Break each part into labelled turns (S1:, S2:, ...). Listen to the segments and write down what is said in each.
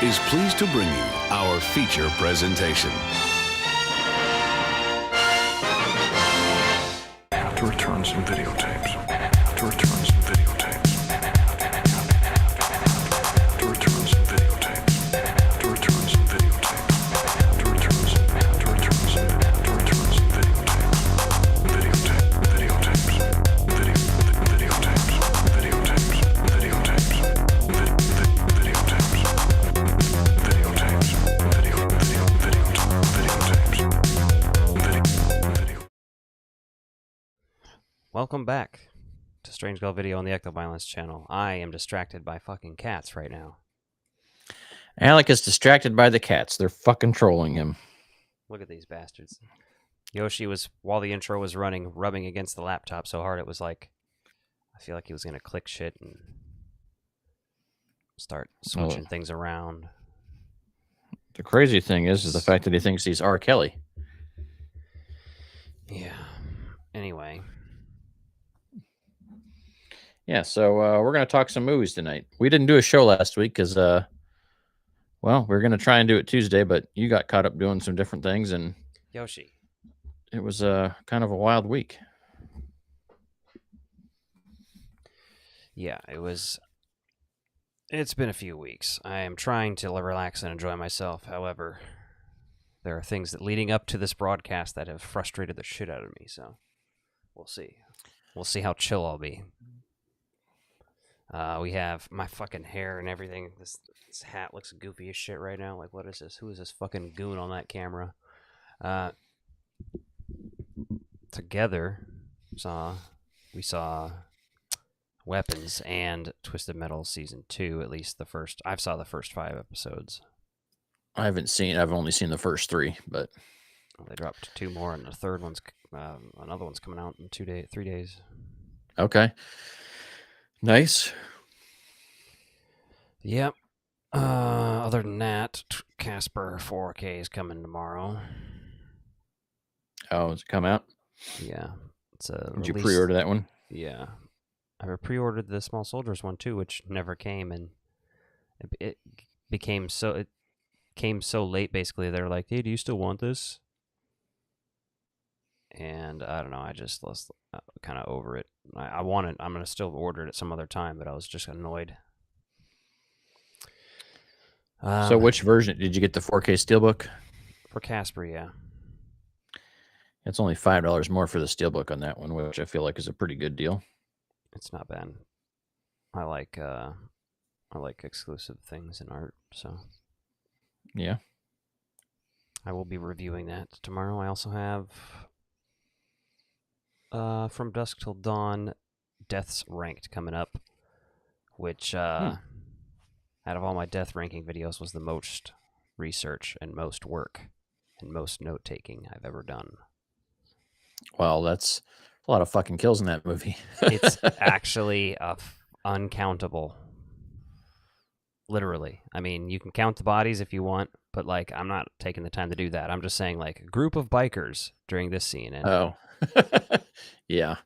S1: is pleased to bring you our feature presentation.
S2: To return some videotapes. To return some videotapes. To return some videotapes. To return some videotapes. To return some videotapes. Videotapes.
S3: Welcome back to Strange Girl Video on the Ectoviolence channel. I am distracted by fucking cats right now.
S4: Alec is distracted by the cats. They're fucking trolling him.
S3: Look at these bastards. Yoshi was, while the intro was running, rubbing against the laptop so hard it was like, I feel like he was going to click shit and start switching things around.
S4: The crazy thing is the fact that he thinks he's R. Kelly.
S3: Yeah. Anyway.
S4: Yeah, so we're going to talk some movies tonight. We didn't do a show last week because, well, we're going to try and do it Tuesday, but you got caught up doing some different things, and
S3: Yoshi.
S4: It was kind of a wild week.
S3: Yeah, it's been a few weeks. I am trying to relax and enjoy myself. However, there are things that leading up to this broadcast that have frustrated the shit out of me, so we'll see. We'll see how chill I'll be. We have my fucking hair and everything. This hat looks goofy as shit right now. Like, what is this? Who is this fucking goon on that camera? Together, we saw Weapons and Twisted Metal Season 2, at least I saw the first 5 episodes.
S4: I've only seen the first 3, but...
S3: They dropped 2 more, and the third one's, another one's coming out in 3 days.
S4: Okay. Nice.
S3: Yep. Other than that, Casper 4K is coming tomorrow.
S4: Oh, it's come out?
S3: Yeah.
S4: Did you pre-order that one?
S3: Yeah. I pre-ordered the Small Soldiers one too, which never came, and it came so late. Basically, they're like, "Hey, do you still want this?" And I don't know. I just was kind of over it. I'm gonna still order it at some other time, but I was just annoyed.
S4: So which version did you get? The 4K Steelbook?
S3: For Casper, yeah.
S4: It's only $5 more for the Steelbook on that one, which I feel like is a pretty good deal.
S3: It's not bad. I like exclusive things in art, so
S4: yeah.
S3: I will be reviewing that tomorrow. I also have From Dusk Till Dawn, Death's Ranked coming up, which out of all my death ranking videos was the most research and most work and most note-taking I've ever done.
S4: Well, that's a lot of fucking kills in that movie.
S3: It's actually uncountable. Literally. I mean, you can count the bodies if you want, but, like, I'm not taking the time to do that. I'm just saying, like, a group of bikers during this scene. And,
S4: yeah.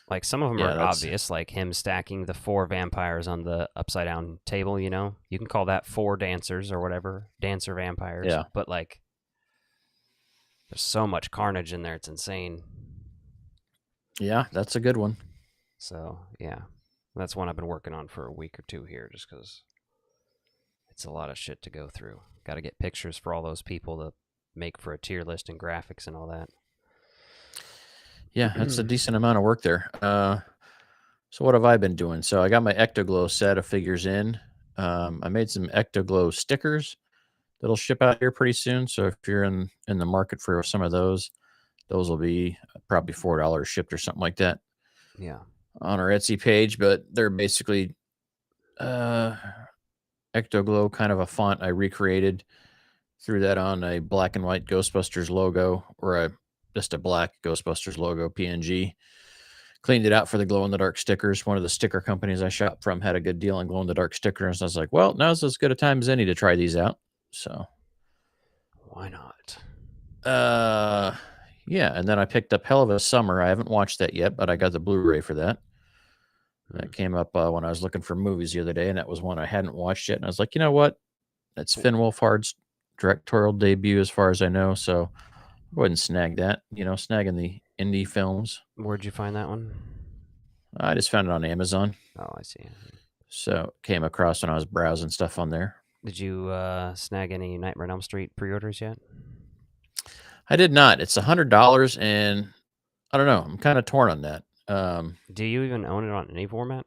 S3: Like, some of them are obvious, like him stacking the 4 vampires on the upside-down table, you know? You can call that 4 dancers or whatever. Dancer vampires.
S4: Yeah.
S3: But, like, there's so much carnage in there, it's insane.
S4: Yeah, that's a good one.
S3: So, yeah. That's one I've been working on for a week or 2 here, just because it's a lot of shit to go through. Got to get pictures for all those people to make for a tier list and graphics and all that.
S4: Yeah, that's a decent amount of work there. So what have I been doing? So I got my Ectoglow set of figures in. I made some Ectoglow stickers that'll ship out here pretty soon. So if you're in the market for some of those will be probably $4 shipped or something like that.
S3: Yeah.
S4: On our Etsy page, but they're basically Ectoglow, kind of a font I recreated. Threw that on a black and white Ghostbusters logo, or just a black Ghostbusters logo PNG. Cleaned it out for the glow-in-the-dark stickers. One of the sticker companies I shop from had a good deal on glow-in-the-dark stickers. I was like, well, now's as good a time as any to try these out. So
S3: why not?
S4: Yeah, and then I picked up Hell of a Summer. I haven't watched that yet, but I got the Blu-ray for that. That came up when I was looking for movies the other day, and that was one I hadn't watched yet. And I was like, you know what? It's Finn Wolfhard's directorial debut, as far as I know. So I wouldn't snag that. Snagging the indie films.
S3: Where'd you find that one?
S4: I just found it on Amazon.
S3: Oh, I see.
S4: So came across when I was browsing stuff on there.
S3: Did you snag any Nightmare on Elm Street pre-orders yet?
S4: I did not. It's $100, and I don't know. I'm kind of torn on that.
S3: Do you even own it on any format?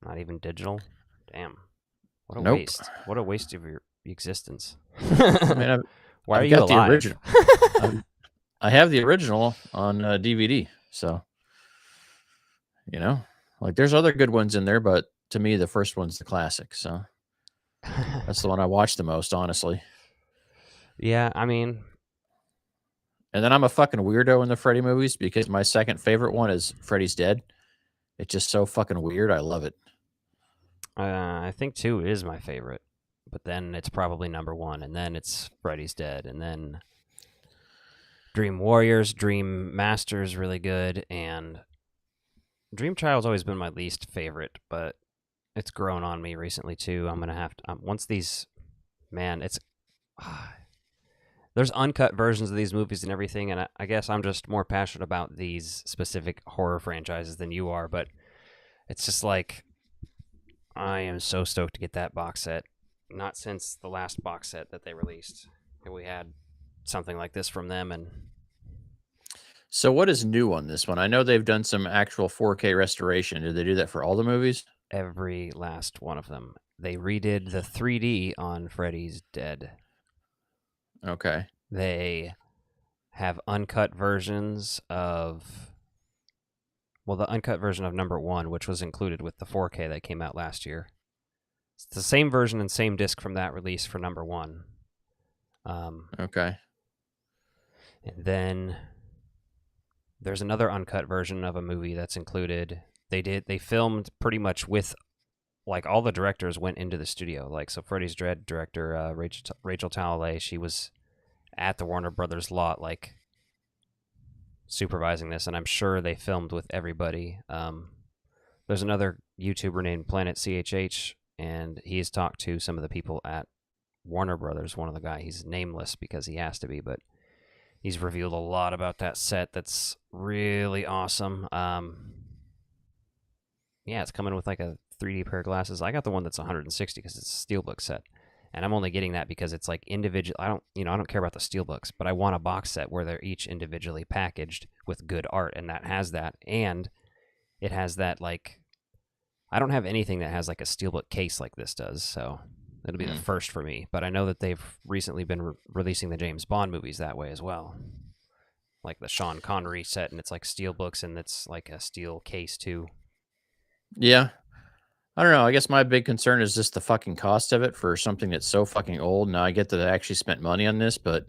S3: Not even digital? Damn. What a
S4: Nope.
S3: waste. What a waste of your existence.
S4: I mean,
S3: Why
S4: I've
S3: are you
S4: got
S3: alive?
S4: the original. I have the original on DVD. So, like there's other good ones in there, but to me, the first one's the classic. So that's the one I watch the most, honestly.
S3: Yeah, I mean,
S4: And then I'm a fucking weirdo in the Freddy movies because my second favorite one is Freddy's Dead. It's just so fucking weird. I love it.
S3: I think 2 is my favorite, but then it's probably number 1, and then it's Freddy's Dead, and then Dream Warriors, Dream Master's really good, and Dream Child's always been my least favorite, but it's grown on me recently too. I'm gonna have to once these, man, it's there's uncut versions of these movies and everything, and I guess I'm just more passionate about these specific horror franchises than you are, but it's just like I am so stoked to get that box set. Not since the last box set that they released, we had something like this from them. And
S4: so what is new on this one? I know they've done some actual 4K restoration. Did they do that for all the movies?
S3: Every last one of them. They redid the 3D on Freddy's Dead.
S4: Okay.
S3: They have uncut versions of, well, the uncut version of number 1, which was included with the 4K that came out last year. It's the same version and same disc from that release for number 1.
S4: Okay.
S3: And then there's another uncut version of a movie that's included. They filmed pretty much with, like, all the directors went into the studio. Like, so Freddy's Dread director Rachel Talalay, she was at the Warner Brothers lot, like, supervising this, and I'm sure they filmed with everybody. There's another YouTuber named Planet CHH, and he's talked to some of the people at Warner Brothers. One of the guys, he's nameless because he has to be, but he's revealed a lot about that set that's really awesome. Yeah, it's coming with like a 3D pair of glasses. I got the one that's 160 because it's a steelbook set, and I'm only getting that because it's like individual. I don't care about the steelbooks, but I want a box set where they're each individually packaged with good art, and that has that, and it has that, like, I don't have anything that has like a steelbook case like this does, so it'll be the first for me. But I know that they've recently been releasing the James Bond movies that way as well, like the Sean Connery set, and it's like steelbooks, and it's like a steel case too.
S4: Yeah. I don't know. I guess my big concern is just the fucking cost of it for something that's so fucking old. Now I get that I actually spent money on this, but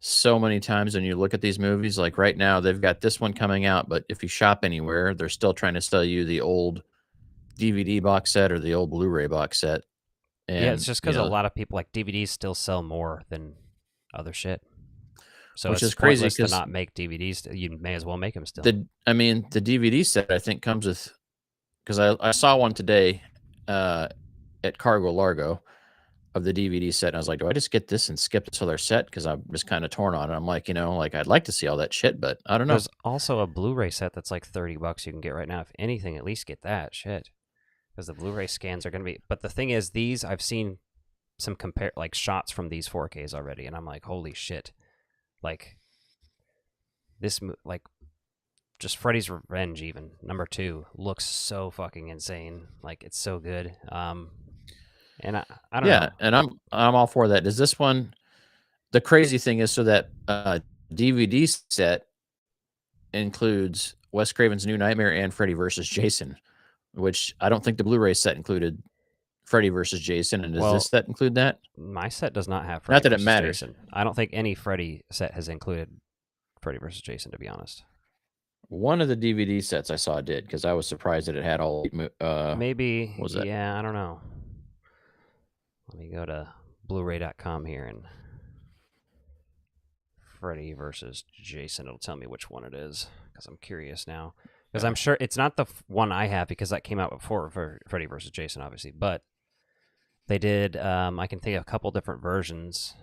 S4: so many times when you look at these movies, like right now, they've got this one coming out, but if you shop anywhere, they're still trying to sell you the old DVD box set or the old Blu-ray box set. And,
S3: yeah, it's just because a lot of people, like, DVDs still sell more than other shit. So
S4: which
S3: it's
S4: is crazy
S3: pointless to
S4: because
S3: not make DVDs. You may as well make them still.
S4: the DVD set I think comes with, because I saw one today at Cargo Largo of the DVD set, and I was like, do I just get this and skip this other set? Because I'm just kind of torn on it. I'm like, like I'd like to see all that shit, but I don't know.
S3: There's also a Blu-ray set that's like $30 you can get right now. If anything, at least get that shit, because the Blu-ray scans are going to be. But the thing is, these, I've seen some like shots from these 4Ks already, and I'm like, holy shit, like this, like, just Freddy's Revenge, even number 2, looks so fucking insane. Like, it's so good. And I don't know.
S4: Yeah, and I'm all for that. Does this one? The crazy thing is, so that DVD set includes Wes Craven's New Nightmare and Freddy vs. Jason, which I don't think the Blu-ray set included Freddy vs. Jason. And does this set include that?
S3: My set does not have Freddy
S4: Not that it
S3: versus
S4: matters.
S3: Jason. I don't think any Freddy set has included Freddy vs. Jason, to be honest.
S4: One of the DVD sets I saw did, because I was surprised that it had all.
S3: Maybe.
S4: What was that?
S3: Yeah, I don't know. Let me go to Blu-ray.com here, and Freddy versus Jason. It'll tell me which one it is, because I'm curious now. Because I'm sure it's not the one I have, because that came out before for Freddy versus Jason, obviously. But They did. I can think of a couple different versions.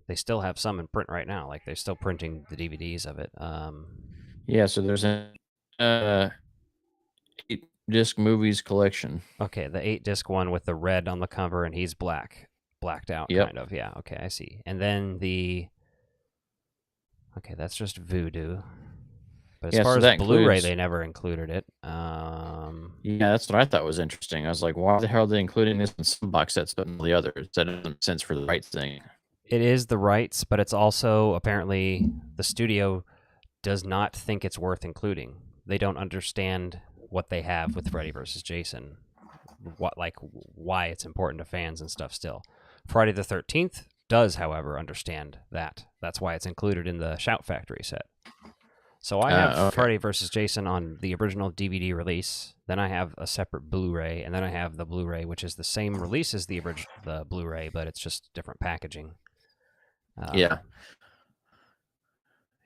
S3: They still have some in print right now. Like they're still printing the DVDs of it.
S4: Yeah, so there's a 8-disc movies collection.
S3: Okay, the 8-disc one with the red on the cover and he's blacked out,
S4: Yep.
S3: kind of. Yeah. Okay, I see. And then okay, that's just Voodoo. But as
S4: Yeah,
S3: far
S4: so
S3: as
S4: that
S3: Blu-ray,
S4: includes.
S3: they never included it.
S4: Yeah, that's what I thought was interesting. I was like, why the hell are they including this in some box sets but not the others? That doesn't make sense for the rights thing.
S3: It is the rights, but it's also apparently the studio does not think it's worth including. They don't understand what they have with Freddy vs. Jason, why it's important to fans and stuff still. Friday the 13th does, however, understand that. That's why it's included in the Shout Factory set. So I have
S4: Okay.
S3: Friday vs. Jason on the original DVD release. Then I have a separate Blu-ray, and then I have the Blu-ray, which is the same release as the Blu-ray, but it's just different packaging.
S4: Yeah.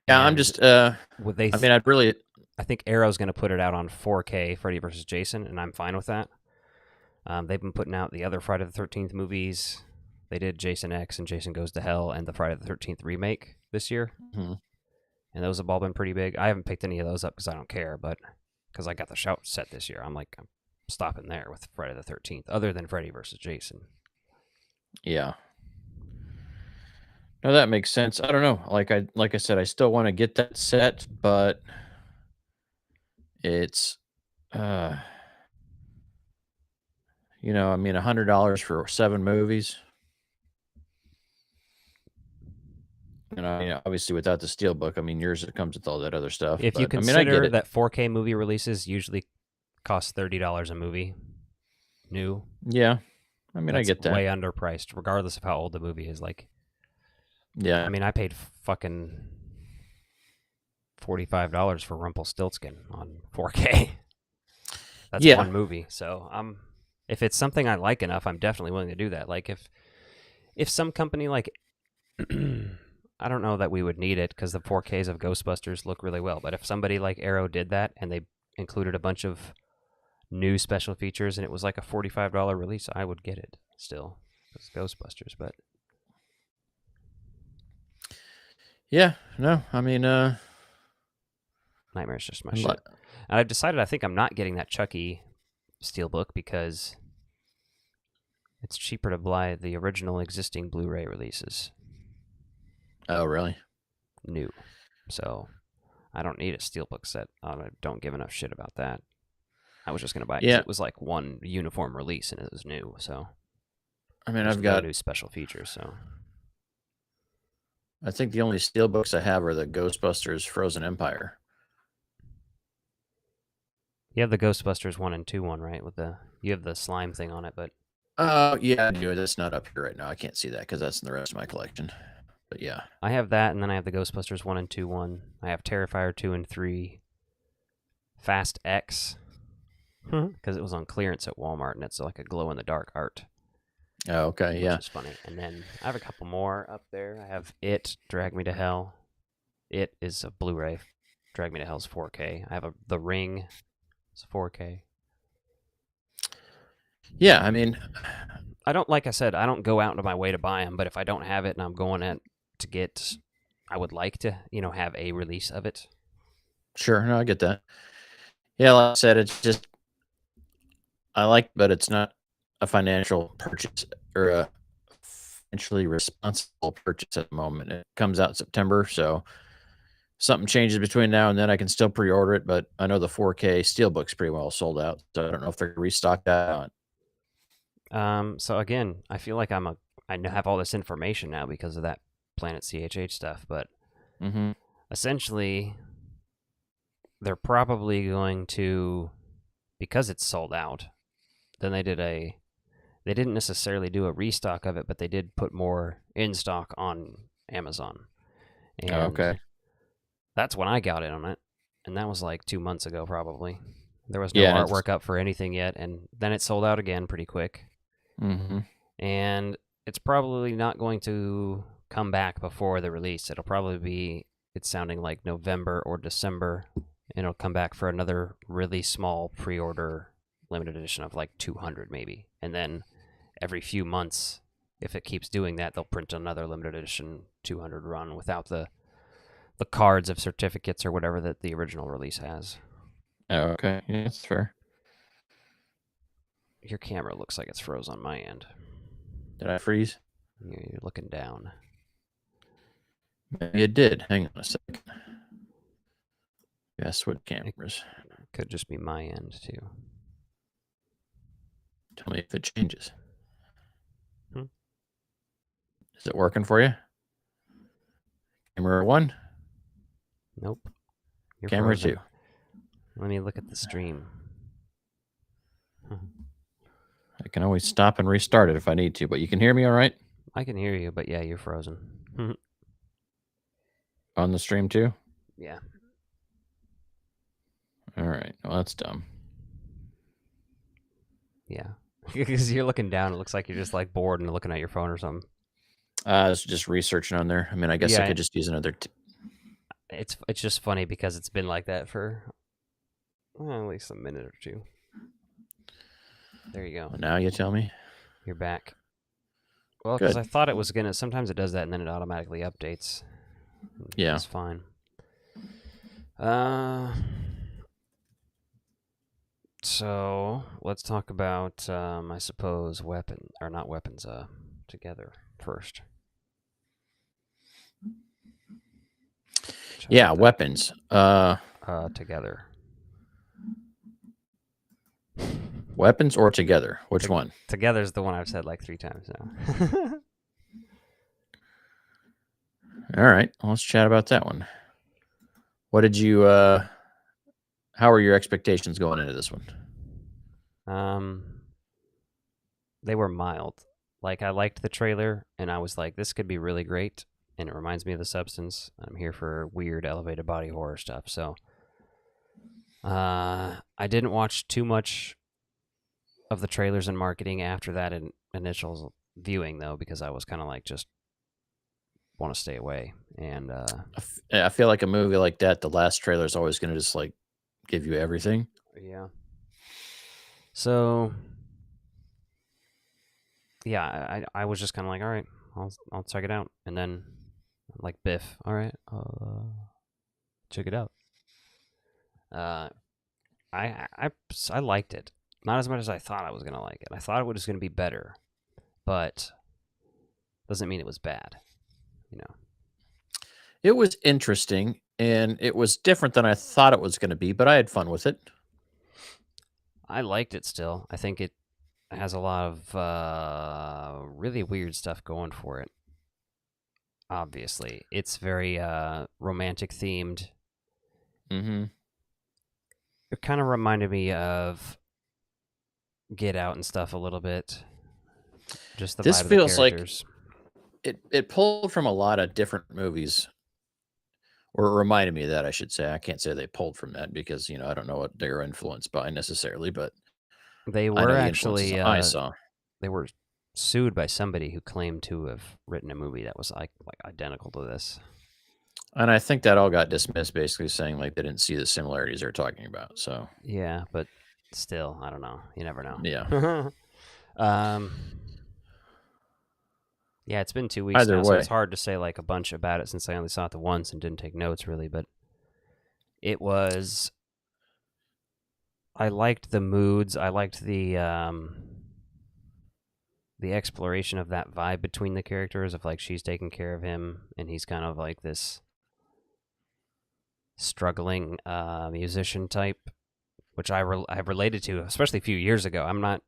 S4: Yeah, I'm
S3: and
S4: just.
S3: would they?
S4: I mean, I'd really.
S3: I think Arrow's going to put it out on 4K, Freddy vs. Jason, and I'm fine with that. They've been putting out the other Friday the 13th movies. They did Jason X and Jason Goes to Hell and the Friday the 13th remake this year.
S4: Mhm.
S3: And those have all been pretty big. I haven't picked any of those up because I don't care, but because I got the Shout set this year, I'm stopping there with Friday the 13th, other than Freddy vs. Jason.
S4: Yeah. No, that makes sense. I don't know. Like I said, I still want to get that set, but it's I mean, $100 for 7 movies. Obviously without the steelbook. I mean, yours it comes with all that other stuff.
S3: If you
S4: But, I mean, I get
S3: consider
S4: it.
S3: that 4K movie releases usually cost $30 a movie, new.
S4: Yeah, I mean, I
S3: That's
S4: get that.
S3: way underpriced, regardless of how old the movie is.
S4: Yeah,
S3: I mean, I paid fucking $45 for Rumpelstiltskin on 4K. That's
S4: Yeah.
S3: one movie. So if it's something I like enough, I'm definitely willing to do that. Like if some company like I don't know that we would need it because the 4Ks of Ghostbusters look really well. But if somebody like Arrow did that and they included a bunch of new special features and it was like a $45 release, I would get it still. It's Ghostbusters, but
S4: yeah, no, I mean,
S3: Nightmare's just my
S4: I'm
S3: shit.
S4: like-
S3: And I've decided I think I'm not getting that Chucky Steelbook because it's cheaper to buy the original existing Blu-ray releases
S4: oh, really?
S3: new. So I don't need a Steelbook set. I don't give enough shit about that. I was just going to buy it because
S4: Yeah.
S3: it was like one uniform release and it was new. So
S4: I mean,
S3: there's
S4: I've
S3: no
S4: got,
S3: new special features. So
S4: I think the only steelbooks I have are the Ghostbusters Frozen Empire.
S3: you have the Ghostbusters 1 and 2 one, right? You have the slime thing on it, but
S4: Yeah, I do. That's not up here right now. I can't see that because that's in the rest of my collection. But yeah.
S3: I have that, and then I have the Ghostbusters 1 and 2 one. I have Terrifier 2 and 3. Fast X, because it was on clearance at Walmart, and it's like a glow-in-the-dark art.
S4: Oh, okay, yeah.
S3: Which is funny. And then I have a couple more up there. I have It, Drag Me to Hell. It is a Blu-ray. Drag Me to Hell's 4K. I have The Ring. It's 4K.
S4: Yeah, I mean,
S3: Like I said, I don't go out into my way to buy them, but if I don't have it and I'm going to get, I would like to, have a release of it.
S4: sure, no, I get that. Yeah, like I said, it's just, I like, but it's not a financial purchase or a financially responsible purchase at the moment. It comes out in September, so something changes between now and then. I can still pre-order it, but I know the 4K Steelbook's pretty well sold out, so I don't know if they're going to restock that.
S3: So again, I feel like I have all this information now because of that Planet CHH stuff, but essentially they're probably going to, because it's sold out, then they didn't necessarily do a restock of it, but they did put more in stock on Amazon. And
S4: okay.
S3: that's when I got in on it, and that was like 2 months ago probably. There was no
S4: Yeah,
S3: artwork up for anything yet, and then it sold out again pretty quick. And it's probably not going to come back before the release. It'll probably be, it's sounding like November or December, and it'll come back for another really small pre-order limited edition of like 200 maybe. And then every few months, if it keeps doing that, they'll print another limited edition 200 run without the cards of certificates or whatever that the original release has.
S4: Oh, okay. Yeah, that's fair.
S3: Your camera looks like it's froze on my end.
S4: Did I freeze?
S3: You're looking down.
S4: Maybe it did. Hang on a second. Yeah, switch cameras.
S3: Could just be my end too.
S4: Tell me if it changes.
S3: Hmm.
S4: Is it working for you? Camera 1?
S3: Nope. You're
S4: Camera
S3: frozen.
S4: 2.
S3: Let me look at the stream.
S4: I can always stop and restart it if I need to, but you can hear me all right?
S3: I can hear you, but yeah, you're frozen.
S4: On the stream too?
S3: Yeah.
S4: All right. Well, that's dumb.
S3: Yeah. Because you're looking down, it looks like you're just like bored and looking at your phone or something.
S4: I was just researching on there. I mean, I guess I
S3: Yeah.
S4: could just use another.
S3: It's just funny because it's been like that for at least a minute or two. There you go.
S4: Now you tell me.
S3: You're back. Well, because
S4: Good.
S3: I thought it was gonna. Sometimes it does that and then it automatically updates.
S4: Yeah.
S3: It's fine. So let's talk about, I suppose, not weapons. Together first.
S4: Yeah, weapons.
S3: Together.
S4: Weapons or together? Which one?
S3: Together is the one I've said like 3 times now.
S4: All right. Well, let's chat about that one. What did you how are your expectations going into this one?
S3: They were mild. Like, I liked the trailer and I was like, this could be really great, and it reminds me of The Substance. I'm here for weird elevated body horror stuff. So I didn't watch too much of the trailers and marketing after that initial viewing, though, because I was kind of like, just want to stay away. And
S4: I feel like a movie like that, the last trailer is always going to just like give you everything.
S3: yeah. So yeah, I was just kind of like, all right, I'll check it out. And then, like Biff, all right, check it out. I liked it. Not as much as I thought I was gonna like it. I thought it was gonna be better, but doesn't mean it was bad. You know.
S4: It was interesting and it was different than I thought it was going to be, but I had fun with it.
S3: I liked it still. I think it has a lot of really weird stuff going for it. Obviously, it's very romantic themed.
S4: Mm-hmm.
S3: It kind of reminded me of Get Out and stuff a little bit. Just the
S4: This
S3: vibe
S4: feels
S3: of the
S4: like
S3: characters.
S4: it pulled from a lot of different movies, or it reminded me of that, I should say. I can't say they pulled from that because I don't know what they were influenced by necessarily, but
S3: They
S4: I
S3: were
S4: know the
S3: actually
S4: influences I saw.
S3: they were sued by somebody who claimed to have written a movie that was like identical to this.
S4: And I think that all got dismissed, basically saying like they didn't see the similarities they're talking about. So
S3: Yeah, but still, I don't know. You never know.
S4: yeah,
S3: Yeah, it's been 2 weeks
S4: Either
S3: now, so it's
S4: way.
S3: hard to say like a bunch about it since I only saw it the once and didn't take notes really. But it was. I liked the moods. I liked the exploration of that vibe between the characters of like she's taking care of him and he's kind of like this struggling musician type, which I related to, especially a few years ago. I'm not,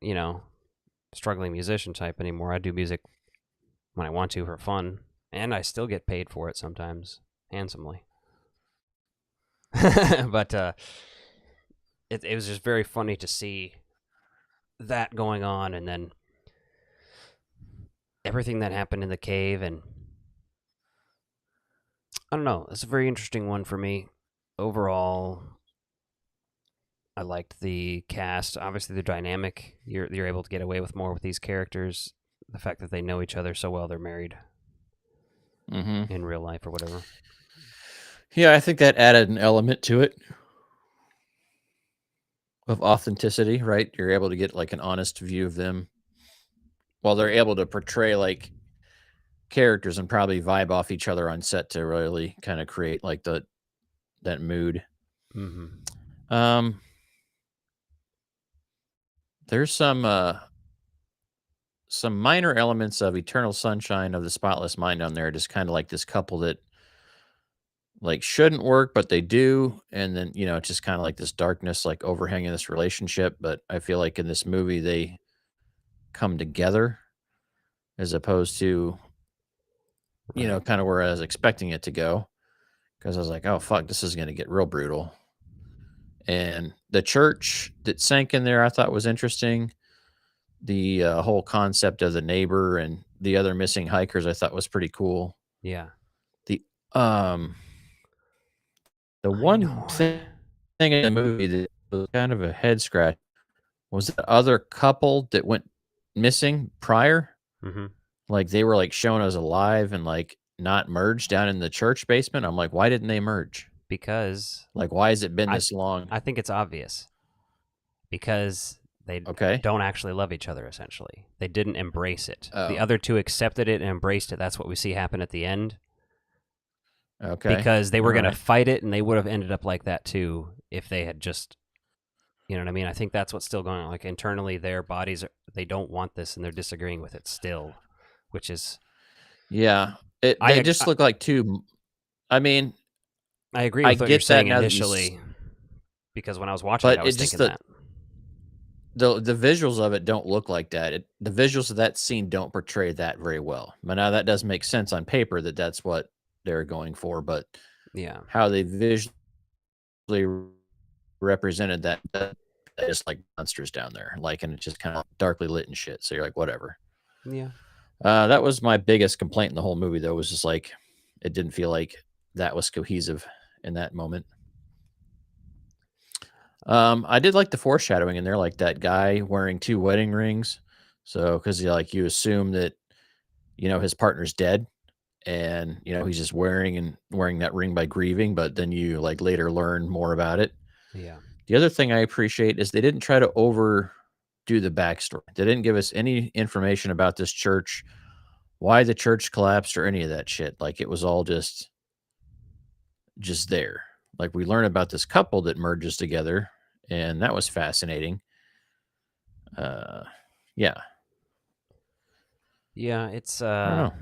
S3: struggling musician type anymore. I do music when I want to for fun, and I still get paid for it sometimes, handsomely. But it was just very funny to see that going on, and then everything that happened in the cave, and I don't know. It's a very interesting one for me. Overall, I liked the cast. Obviously, the dynamic. You're able to get away with more with these characters. The fact that they know each other so well, they're married in real life or whatever.
S4: Yeah, I think that added an element to it of authenticity, right? You're able to get like an honest view of them well, they're able to portray like characters and probably vibe off each other on set to really kind of create like that mood.
S3: Mm-hmm.
S4: Um, there's some minor elements of Eternal Sunshine of the Spotless Mind on there, just kind of like this couple that like shouldn't work, but they do, and then it's just kind of like this darkness, like overhanging this relationship. But I feel like in this movie they come together as opposed to
S3: Right.
S4: kind of where I was expecting it to go, because I was like, oh fuck, this is going to get real brutal. And the church that sank in there, I thought was interesting. The whole concept of the neighbor and the other missing hikers, I thought was pretty cool.
S3: Yeah.
S4: The um the
S3: I
S4: one
S3: know.
S4: thing in the movie that was kind of a head scratch was the other couple that went missing prior.
S3: Mm-hmm.
S4: Like they were like shown as alive and like not merged down in the church basement. I'm like, why didn't they merge?
S3: Because
S4: Like, why has it been
S3: I
S4: this long?
S3: I think it's obvious. Because they
S4: Okay.
S3: don't actually love each other, essentially. They didn't embrace it. The
S4: Oh,
S3: other two accepted it and embraced it. That's what we see happen at the end.
S4: okay.
S3: Because they
S4: All
S3: were going to
S4: right.
S3: fight it, and they would have ended up like that too if they had just, you know what I mean? I think that's what's still going on. Like internally, their bodies, they don't want this, and they're disagreeing with it still, which is,
S4: Yeah. They
S3: I,
S4: just
S3: I,
S4: look like two. I mean,
S3: I agree
S4: I
S3: with what you're
S4: get that
S3: saying
S4: now that
S3: initially, because when I was watching it,
S4: but
S3: I
S4: it
S3: was
S4: just
S3: thinking that.
S4: the visuals of it don't look like that. The visuals of that scene don't portray that very well. But now that does make sense on paper that that's what they're going for, but
S3: Yeah.
S4: how they visually represented that just like monsters down there, like, and it's just kind of darkly lit and shit. So you're like, whatever.
S3: Yeah.
S4: That was my biggest complaint in the whole movie, though, was just like it didn't feel like that was cohesive in that moment. I did like the foreshadowing in there, like that guy wearing two wedding rings. So, because you assume that his partner's dead, and he's just wearing that ring by grieving, but then you like later learn more about it.
S3: Yeah.
S4: The other thing I appreciate is they didn't try to overdo the backstory. They didn't give us any information about this church, why the church collapsed, or any of that shit. Like it was all just there. Like we learn about this couple that merges together, and that was fascinating. Uh, yeah,
S3: Yeah. It's,
S4: I don't know.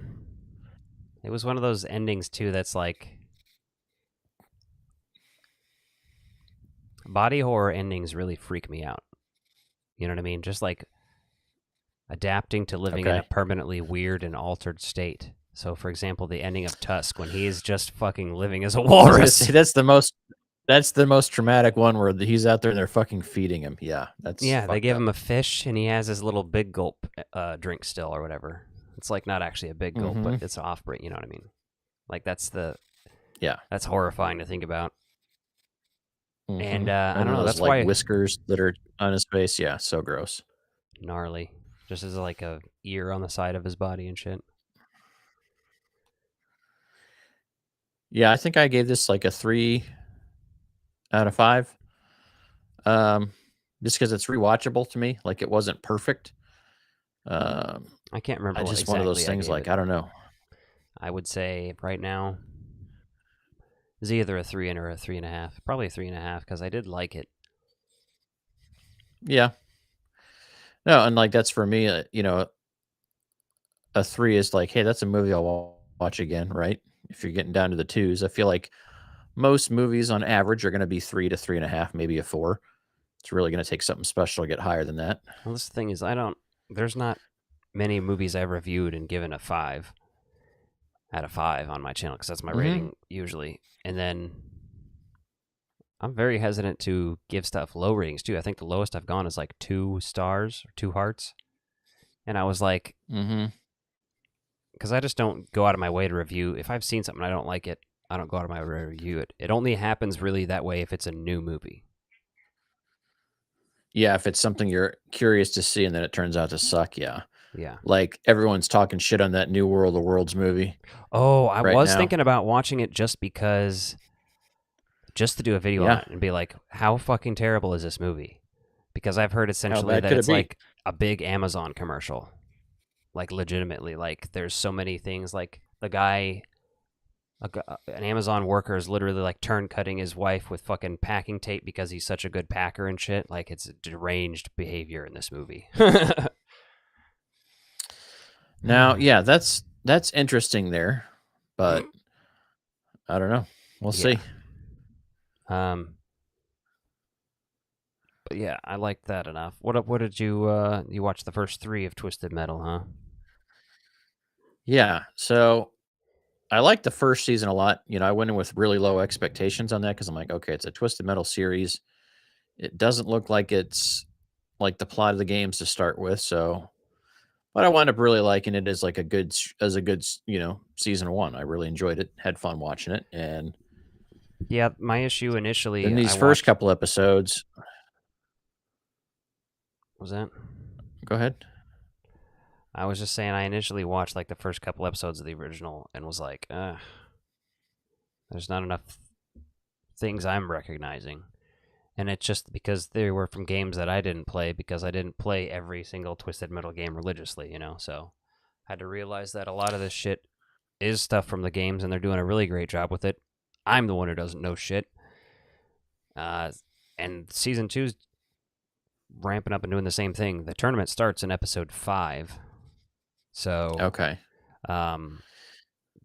S3: it was one of those endings too that's like, body horror endings really freak me out. You know what I mean? Just like adapting to living in a
S4: Okay,
S3: permanently weird and altered state. So, for example, the ending of Tusk when he is just fucking living as a
S4: I was gonna
S3: walrus.
S4: say that's the most traumatic one where he's out there and they're fucking feeding him. Yeah, that's
S3: Yeah, they
S4: fucked
S3: give
S4: up.
S3: him a fish and he has his little big gulp drink still or whatever. It's like not actually a big gulp, but
S4: Mm-hmm.
S3: it's off break. You know what I mean? Like
S4: Yeah.
S3: that's horrifying to think about.
S4: Mm-hmm.
S3: And I
S4: And
S3: don't
S4: then
S3: know.
S4: those
S3: That's
S4: like
S3: why
S4: whiskers that are on his face. Yeah, so gross.
S3: gnarly, just as like a ear on the side of his body and shit.
S4: Yeah, I think I gave this like a 3 out of 5. Um, just because it's rewatchable to me. Like it wasn't perfect. Um,
S3: I can't
S4: I
S3: remember what
S4: just one of those
S3: exactly I
S4: things.
S3: gave
S4: Like
S3: it.
S4: I don't know.
S3: I would say right now is either a 3 or a 3.5. Probably a 3.5 because I did like it.
S4: Yeah. No, and like that's for me. A 3 is like, hey, that's a movie I'll watch again, right? If you're getting down to the twos, I feel like most movies on average are going to be 3 to 3.5, maybe a 4. It's really going to take something special to get higher than that.
S3: Well, this thing is, there's not many movies I've reviewed and given a 5 out of 5 on my channel because that's my
S4: Hmm.
S3: rating usually. And then I'm very hesitant to give stuff low ratings too. I think the lowest I've gone is like 2 stars or 2 hearts. And I was like,
S4: Hmm.
S3: because I just don't go out of my way to review. If I've seen something I don't like it, I don't go out of my way to review it. It only happens really that way if it's a new movie.
S4: Yeah, if it's something you're curious to see and then it turns out to suck, yeah.
S3: Yeah.
S4: Like everyone's talking shit on that New World of Worlds movie
S3: Oh, I
S4: right
S3: was
S4: now.
S3: thinking about watching it just to do a video on
S4: Yeah.
S3: it and be like, how fucking terrible is this movie? Because I've heard
S4: How
S3: essentially
S4: bad
S3: that
S4: could it
S3: it's
S4: be?
S3: like a big Amazon commercial. like legitimately. Like there's so many things. Like the guy, an Amazon worker, is literally like turn cutting his wife with fucking packing tape because he's such a good packer and shit. Like it's deranged behavior in this movie.
S4: Now, yeah, that's interesting there, but I don't know. We'll
S3: Yeah.
S4: see.
S3: But yeah, I liked that enough. What did you you watch the first 3 of Twisted Metal, huh?
S4: Yeah, so I like the first season a lot. You know, I went in with really low expectations on that because I'm like, okay, it's a Twisted Metal series. It doesn't look like it's like the plot of the games to start with, so but I wound up really liking it as like a good you know, season 1. I really enjoyed it, had fun watching it, and
S3: Yeah, my issue
S4: then
S3: initially I
S4: these first
S3: watched
S4: couple episodes.
S3: was that
S4: Go ahead.
S3: I was just saying I initially watched like the first couple episodes of the original and was like, there's not enough things I'm recognizing. And it's just because they were from games that I didn't play because I didn't play every single Twisted Metal game religiously, you know? So I had to realize that a lot of this shit is stuff from the games and they're doing a really great job with it. I'm the one who doesn't know shit. And season 2's ramping up and doing the same thing. The tournament starts in episode 5. So
S4: Okay.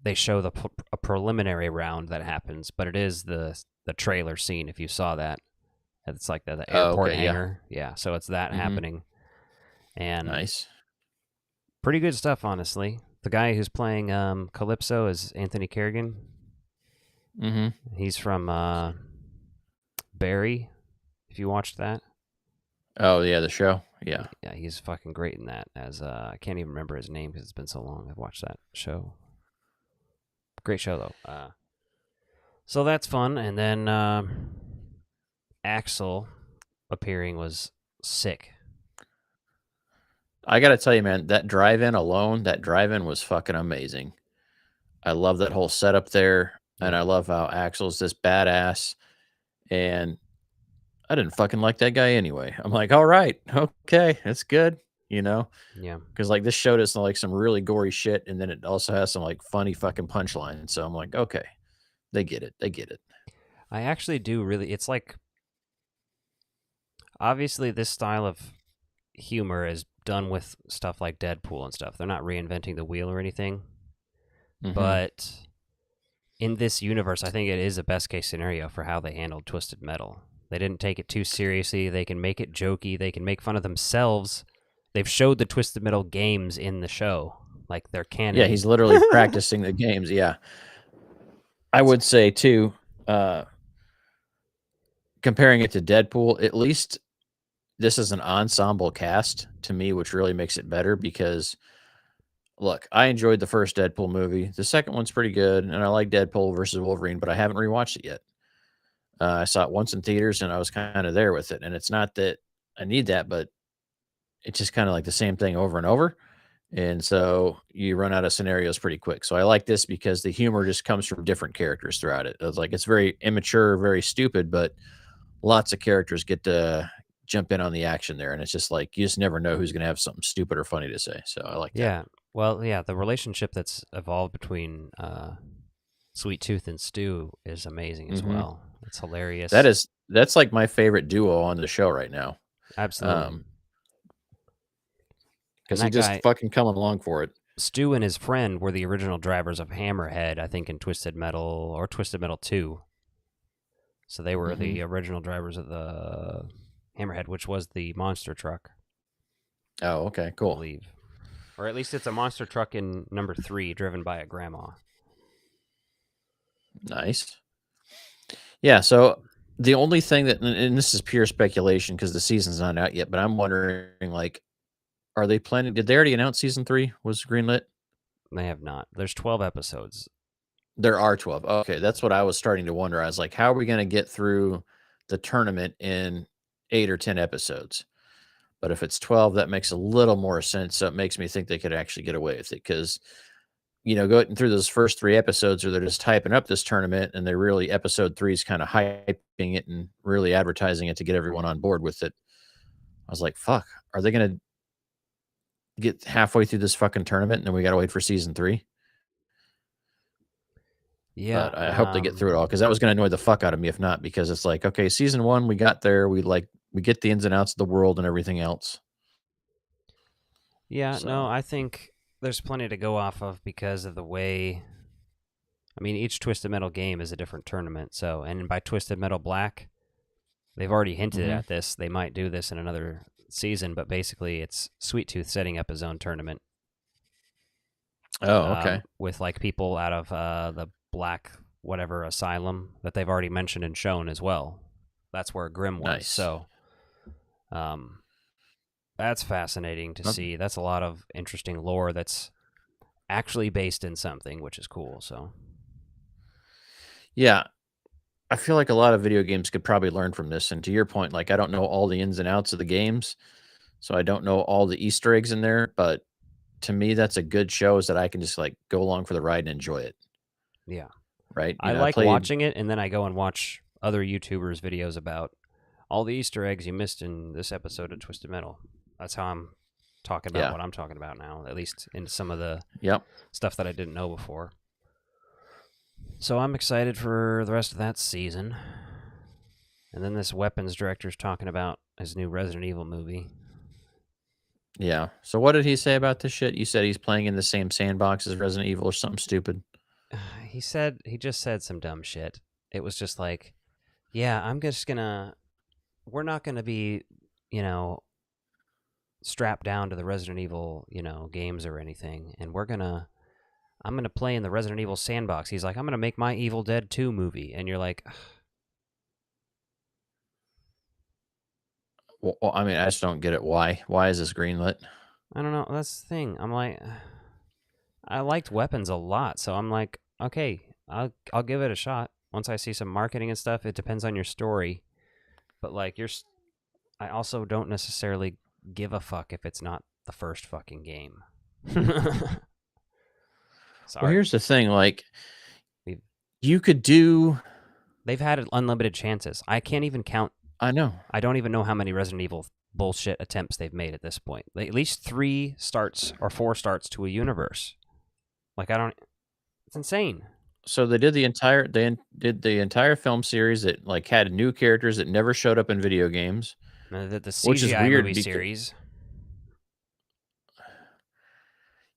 S3: they show a preliminary round that happens, but it is the trailer scene if you saw that. It's like the
S4: Oh,
S3: airport
S4: okay, yeah.
S3: hangar. Yeah, so it's that happening. And
S4: Nice.
S3: pretty good stuff, honestly. The guy who's playing Calypso is Anthony Kerrigan.
S4: Mhm.
S3: He's from Barry, if you watched that.
S4: Oh, yeah, the show. Yeah.
S3: Yeah, he's fucking great in that. As I can't even remember his name because it's been so long I've watched that show. Great show, though. So that's fun. And then Axel appearing was sick.
S4: I gotta tell you, man, that drive-in alone, that drive-in was fucking amazing. I love that whole setup there, and
S3: Yeah.
S4: I love how Axel's this badass, and I didn't fucking like that guy anyway. I'm like, "All right, okay, that's good," you know,
S3: Yeah.
S4: because like, this showed us, like, some really gory shit, and then it also has some, like, funny fucking punchlines, so I'm like, "Okay, they get it, they get it."
S3: I actually do really. It's like, obviously, this style of humor is done with stuff like Deadpool and stuff. They're not reinventing the wheel or anything.
S4: Mhm.
S3: But in this universe, I think it is a best case scenario for how they handled Twisted Metal. They didn't take it too seriously. They can make it jokey. They can make fun of themselves. They've showed the Twisted Metal games in the show. Like they're canon.
S4: Yeah, he's literally practicing the games, yeah. I would say too, uh, comparing it to Deadpool, at least this is an ensemble cast to me, which really makes it better because look, I enjoyed the first Deadpool movie. The second one's pretty good, and I like Deadpool versus Wolverine, but I haven't rewatched it yet. I saw it once in theaters, and I was kind of there with it. And it's not that I need that, but it's just kind of like the same thing over and over. And so you run out of scenarios pretty quick. So I like this because the humor just comes from different characters throughout it. It's like it's very immature, very stupid, but lots of characters get to jump in on the action there. And it's just like you just never know who's going to have something stupid or funny to say. So I like that.
S3: Yeah. Well, yeah, the relationship that's evolved between Sweet Tooth and Stu is amazing as
S4: Mhm.
S3: well. It's hilarious.
S4: That's like my favorite duo on the show right now.
S3: Absolutely.
S4: Because
S3: And
S4: he
S3: that
S4: just
S3: guy,
S4: fucking coming along for it.
S3: Stu and his friend were the original drivers of Hammerhead, I think, in Twisted Metal or Twisted Metal 2. So they were
S4: Mhm.
S3: the original drivers of the Hammerhead, which was the monster truck,
S4: Oh, okay,
S3: I
S4: cool.
S3: believe. Or at least it's a monster truck in number 3, driven by a grandma.
S4: Nice. Yeah, so the only thing that and this is pure speculation because the season's not out yet, but I'm wondering, like, are they planning did they already announce season 3 was greenlit?
S3: They have not. There's 12 episodes.
S4: There are 12. Okay, that's what I was starting to wonder. I was like, how are we gonna get through the tournament in 8 or 10 episodes? But if it's 12, that makes a little more sense, so it makes me think they could actually get away with it because you know, going through those first 3 episodes where they're just hyping up this tournament and they're really episode 3 is kinda hyping it and really advertising it to get everyone on board with it. I was like, "Fuck, are they gonna get halfway through this fucking tournament and then we got to wait for season 3.
S3: Yeah,
S4: But I hope they get through it all, because that was going to annoy the fuck out of me if not, because it's like, okay, season 1, we got there. We get the ins and outs of the world and everything else.
S3: Yeah,
S4: So.
S3: no, I think there's plenty to go off of because of the way. I mean, each Twisted Metal game is a different tournament. So, and by Twisted Metal Black, they've already hinted at this. They might do this in another season, but basically, it's Sweet Tooth setting up his own tournament.
S4: Oh, okay.
S3: With like people out of the Black whatever asylum that they've already mentioned and shown as well. That's where Grim was.
S4: Nice.
S3: So, that's fascinating to see. That's a lot of interesting lore that's actually based in something, which is cool. So,
S4: yeah, I feel like a lot of video games could probably learn from this. And to your point, like, I don't know all the ins and outs of the games, so I don't know all the Easter eggs in there. But to me, that's a good show, is that I can just like go along for the ride and enjoy it.
S3: yeah.
S4: Right.
S3: I like watching it, and then I go and watch other YouTubers' videos about all the Easter eggs you missed in this episode of Twisted Metal. That's how I'm talking about what I'm talking about now, at least in some of the stuff that I didn't know before. So I'm excited for the rest of that season. And then this weapons director's talking about his new Resident Evil movie.
S4: Yeah. So what did he say about this shit? You said he's playing in the same sandbox as Resident Evil or something stupid.
S3: He just said some dumb shit. It was just like, yeah, we're not gonna be, strapped down to the Resident Evil, games or anything, and I'm gonna play in the Resident Evil sandbox. He's like, I'm gonna make my Evil Dead 2 movie, and you're like,
S4: well, I mean, I just don't get it. Why is this greenlit?
S3: I don't know. That's the thing. I'm like, I liked Weapons a lot, so I'm like, okay, I'll give it a shot. Once I see some marketing and stuff, it depends on your story, but like I also don't necessarily give a fuck if it's not the first fucking game.
S4: Sorry. Well, here's the thing, like, you could do...
S3: They've had unlimited chances. I can't even count.
S4: I know.
S3: I don't even know how many Resident Evil bullshit attempts they've made at this point. Like, at least 3 starts or 4 starts to a universe. Like, it's insane.
S4: So they did the entire film series that like had new characters that never showed up in video games.
S3: The CGI
S4: which is weird
S3: movie series.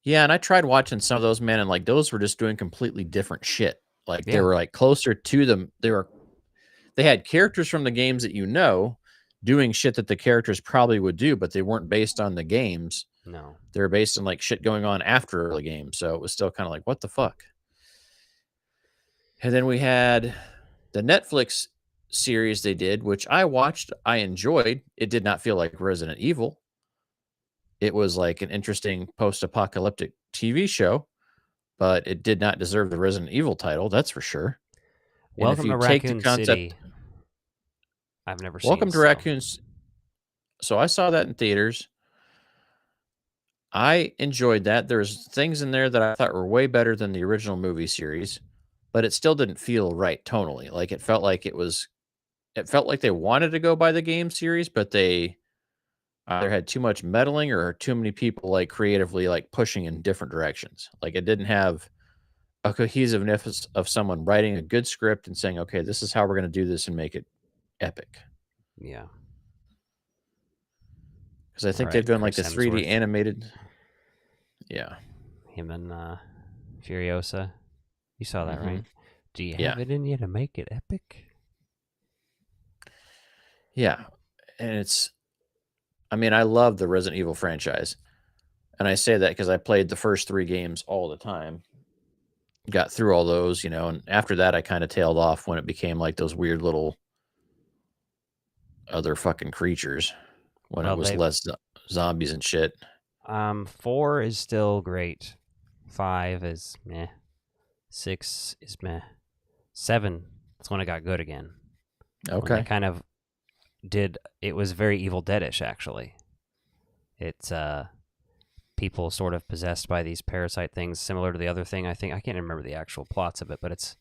S4: Yeah, and I tried watching some of those, man, and like those were just doing completely different shit. Like they were like closer to them. They had characters from the games that doing shit that the characters probably would do, but they weren't based on the games.
S3: No.
S4: They were based on like shit going on after the game. So it was still kind of like, what the fuck? And then we had the Netflix series they did, which I watched. I enjoyed. It did not feel like Resident Evil. It was like an interesting post-apocalyptic TV show, but it did not deserve the Resident Evil title, that's for sure.
S3: Welcome to Raccoon City. I've never seen it.
S4: Welcome to Raccoon City. So I saw that in theaters. I enjoyed that. There's things in there that I thought were way better than the original movie series, but it still didn't feel right tonally. Like it felt like they wanted to go by the game series, but they either had too much meddling or too many people like creatively like pushing in different directions. Like it didn't have a cohesiveness of someone writing a good script and saying, okay, this is how we're going to do this and make it epic.
S3: Yeah.
S4: Because I think they've done like the 3D animated. Yeah.
S3: Him and Furiosa. You saw that, right? Do you have it in you to make it epic?
S4: Yeah. And I love the Resident Evil franchise. And I say that because I played the first 3 games all the time. Got through all those, and after that I kind of tailed off when it became like those weird little other fucking creatures. When it was less zombies and shit.
S3: 4 is still great. 5 is meh. 6 is meh. 7, that's when it got good again.
S4: Okay.
S3: When they kind of it was very Evil Dead-ish, actually. It's people sort of possessed by these parasite things, similar to the other thing. I can't remember the actual plots of it, but it's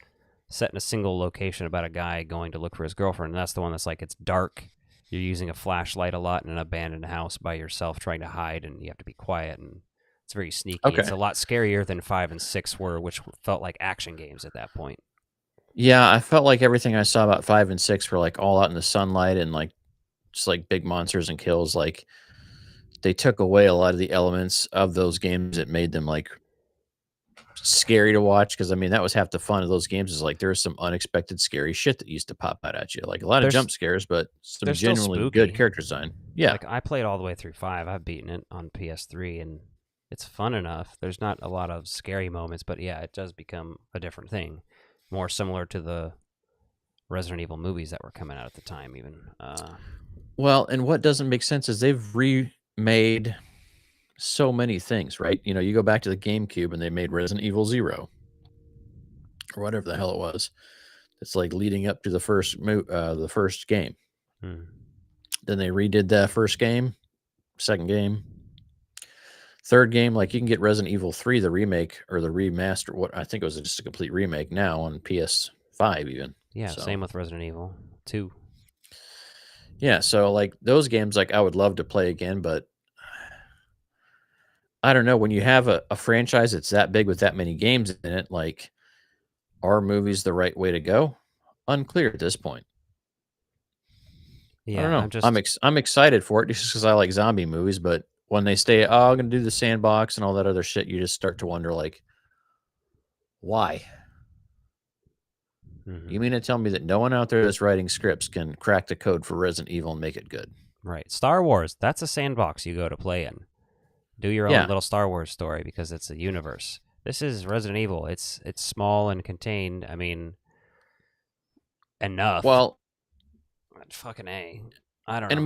S3: set in a single location about a guy going to look for his girlfriend, and that's the one that's like, it's dark, you're using a flashlight a lot in an abandoned house by yourself trying to hide, and you have to be quiet, and it's very sneaky.
S4: Okay.
S3: It's a lot scarier than 5 and 6 were, which felt like action games at that point.
S4: Yeah, I felt like everything I saw about 5 and 6 were, like, all out in the sunlight and, like, just, like, big monsters and kills, like, they took away a lot of the elements of those games that made them, like, scary to watch. Because I mean, that was half the fun of those games is, like, there's some unexpected scary shit that used to pop out at you, like, a lot of
S3: There's-
S4: jump scares, but some
S3: they're still
S4: genuinely
S3: spooky.
S4: good character design. Yeah.
S3: Like, I played all the way through 5. I've beaten it on PS3, and it's fun enough. There's not a lot of scary moments, but yeah, it does become a different thing. More similar to the Resident Evil movies that were coming out at the time, even.
S4: Well, and what doesn't make sense is they've remade so many things, right? You know, you go back to the GameCube and they made Resident Evil 0 or whatever the hell it was. It's like leading up to the first game.
S3: Hmm.
S4: Then they redid that first game, second game, third game. Like, you can get Resident Evil 3, the remake or the remaster. What I think it was just a complete remake now on PS5 even.
S3: Yeah,
S4: So,
S3: same with Resident Evil 2.
S4: yeah, so like those games, like I would love to play again, but I don't know. When you have a franchise that's that big with that many games in it, like, are movies the right way to go? Unclear at this point. I
S3: Yeah,
S4: don't know. I'm excited for it just because I like zombie movies, but when they say, "Oh, I'm going to do the sandbox and all that other shit," you just start to wonder, like, why?
S3: Mhm.
S4: You mean to tell me that no one out there that's writing scripts can crack the code for Resident Evil and make it good?
S3: Right. Star Wars, that's a sandbox you go to play in. Do your
S4: Yeah.
S3: own little Star Wars story because it's a universe. This is Resident Evil. It's small and contained. I mean, enough.
S4: Well,
S3: Fucking A. I don't know.
S4: and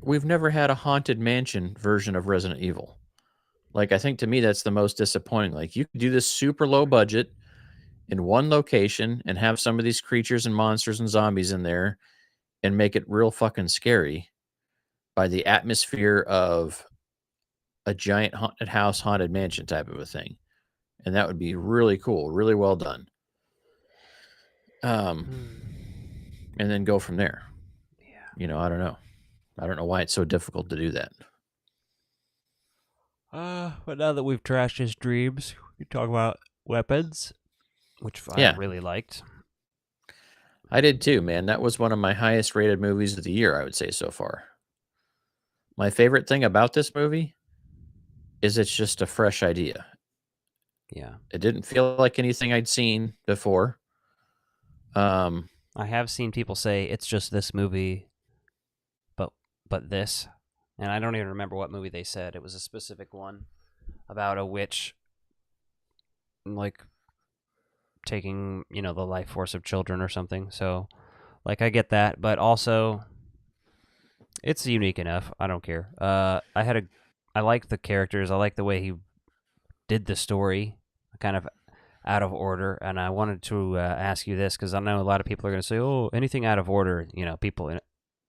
S4: we've never had a haunted mansion version of Resident Evil. Like, I think to me that's the most disappointing. Like, you could do this super low budget in one location and have some of these creatures and monsters and zombies in there and make it real fucking scary by the atmosphere of a giant haunted house, haunted mansion type of a thing. And that would be really cool, really well done. And then go from there.
S3: Yeah.
S4: You know, I don't know. I don't know why it's so difficult to do that.
S3: But now that we've trashed his dreams, we talk about weapons, which
S4: Yeah.
S3: I really liked.
S4: I did too, man. That was one of my highest rated movies of the year, I would say, so far. My favorite thing about this movie is it's just a fresh idea.
S3: Yeah.
S4: It didn't feel like anything I'd seen before.
S3: I have seen people say it's just this movie, but this, and I don't even remember what movie they said. It was a specific one about a witch, like taking the life force of children or something. So, like, I get that, but also it's unique enough. I don't care. I like the characters. I like the way he did the story, kind of out of order. And I wanted to ask you this because I know a lot of people are going to say, "Oh, anything out of order," people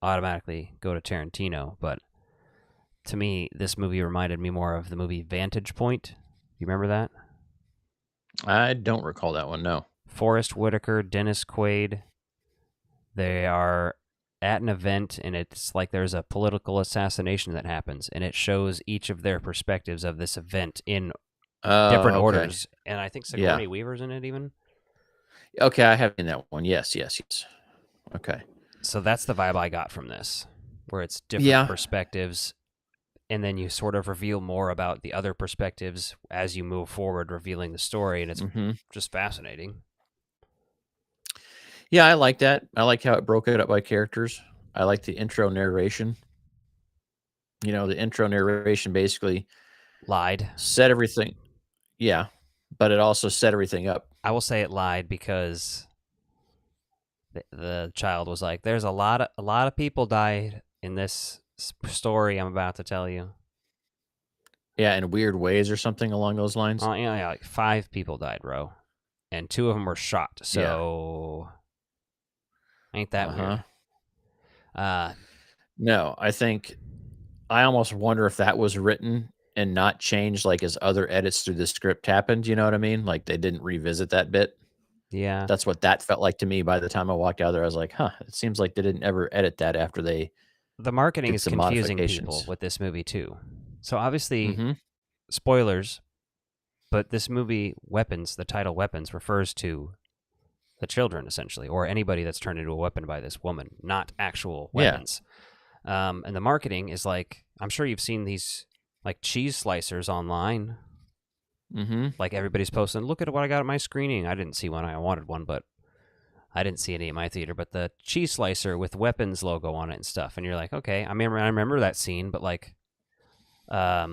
S3: automatically go to Tarantino. But to me, this movie reminded me more of the movie Vantage Point. You remember that?
S4: I don't recall that one, no.
S3: Forrest Whitaker, Dennis Quaid. They are at an event, and it's like there's a political assassination that happens, and it shows each of their perspectives of this event in different
S4: Okay.
S3: orders. And I think Sigourney
S4: Yeah.
S3: Weaver's in it even.
S4: Okay, I have seen that one. Yes. Okay.
S3: So that's the vibe I got from this, where it's different
S4: Yeah.
S3: perspectives, and then you sort of reveal more about the other perspectives as you move forward, revealing the story, and it's
S4: Hmm.
S3: just fascinating.
S4: Yeah, I like that. I like how it broke it up by characters. I like the intro narration. You know, the intro narration basically
S3: Lied.
S4: set everything. Yeah, but it also set everything up.
S3: I will say it lied because the child was like, "There's a lot of people died in this story I'm about to tell you."
S4: Yeah, in weird ways or something along those lines.
S3: Yeah, like 5 people died, bro, and 2 of them were shot. So ain't that weird?
S4: No, I think I almost wonder if that was written and not changed like as other edits through the script happened. You know what I mean? Like they didn't revisit that bit.
S3: Yeah.
S4: That's what that felt like to me by the time I walked out there. I was like, huh, it seems like they didn't ever edit that after they
S3: the marketing
S4: did
S3: is
S4: some
S3: confusing people
S4: modifications.
S3: with this movie too. So obviously,
S4: Mm-hmm.
S3: spoilers, but this movie, Weapons, the title Weapons, refers to the children essentially, or anybody that's turned into a weapon by this woman, not actual
S4: Yeah.
S3: weapons. And the marketing is like, I'm sure you've seen these like cheese slicers online.
S4: Mm-hmm.
S3: Like everybody's posting, look at what I got at my screening. I didn't see one. I wanted one, but I didn't see any at my theater. But the cheese slicer with weapons logo on it and stuff. And you're like, okay, I remember that scene, but like, I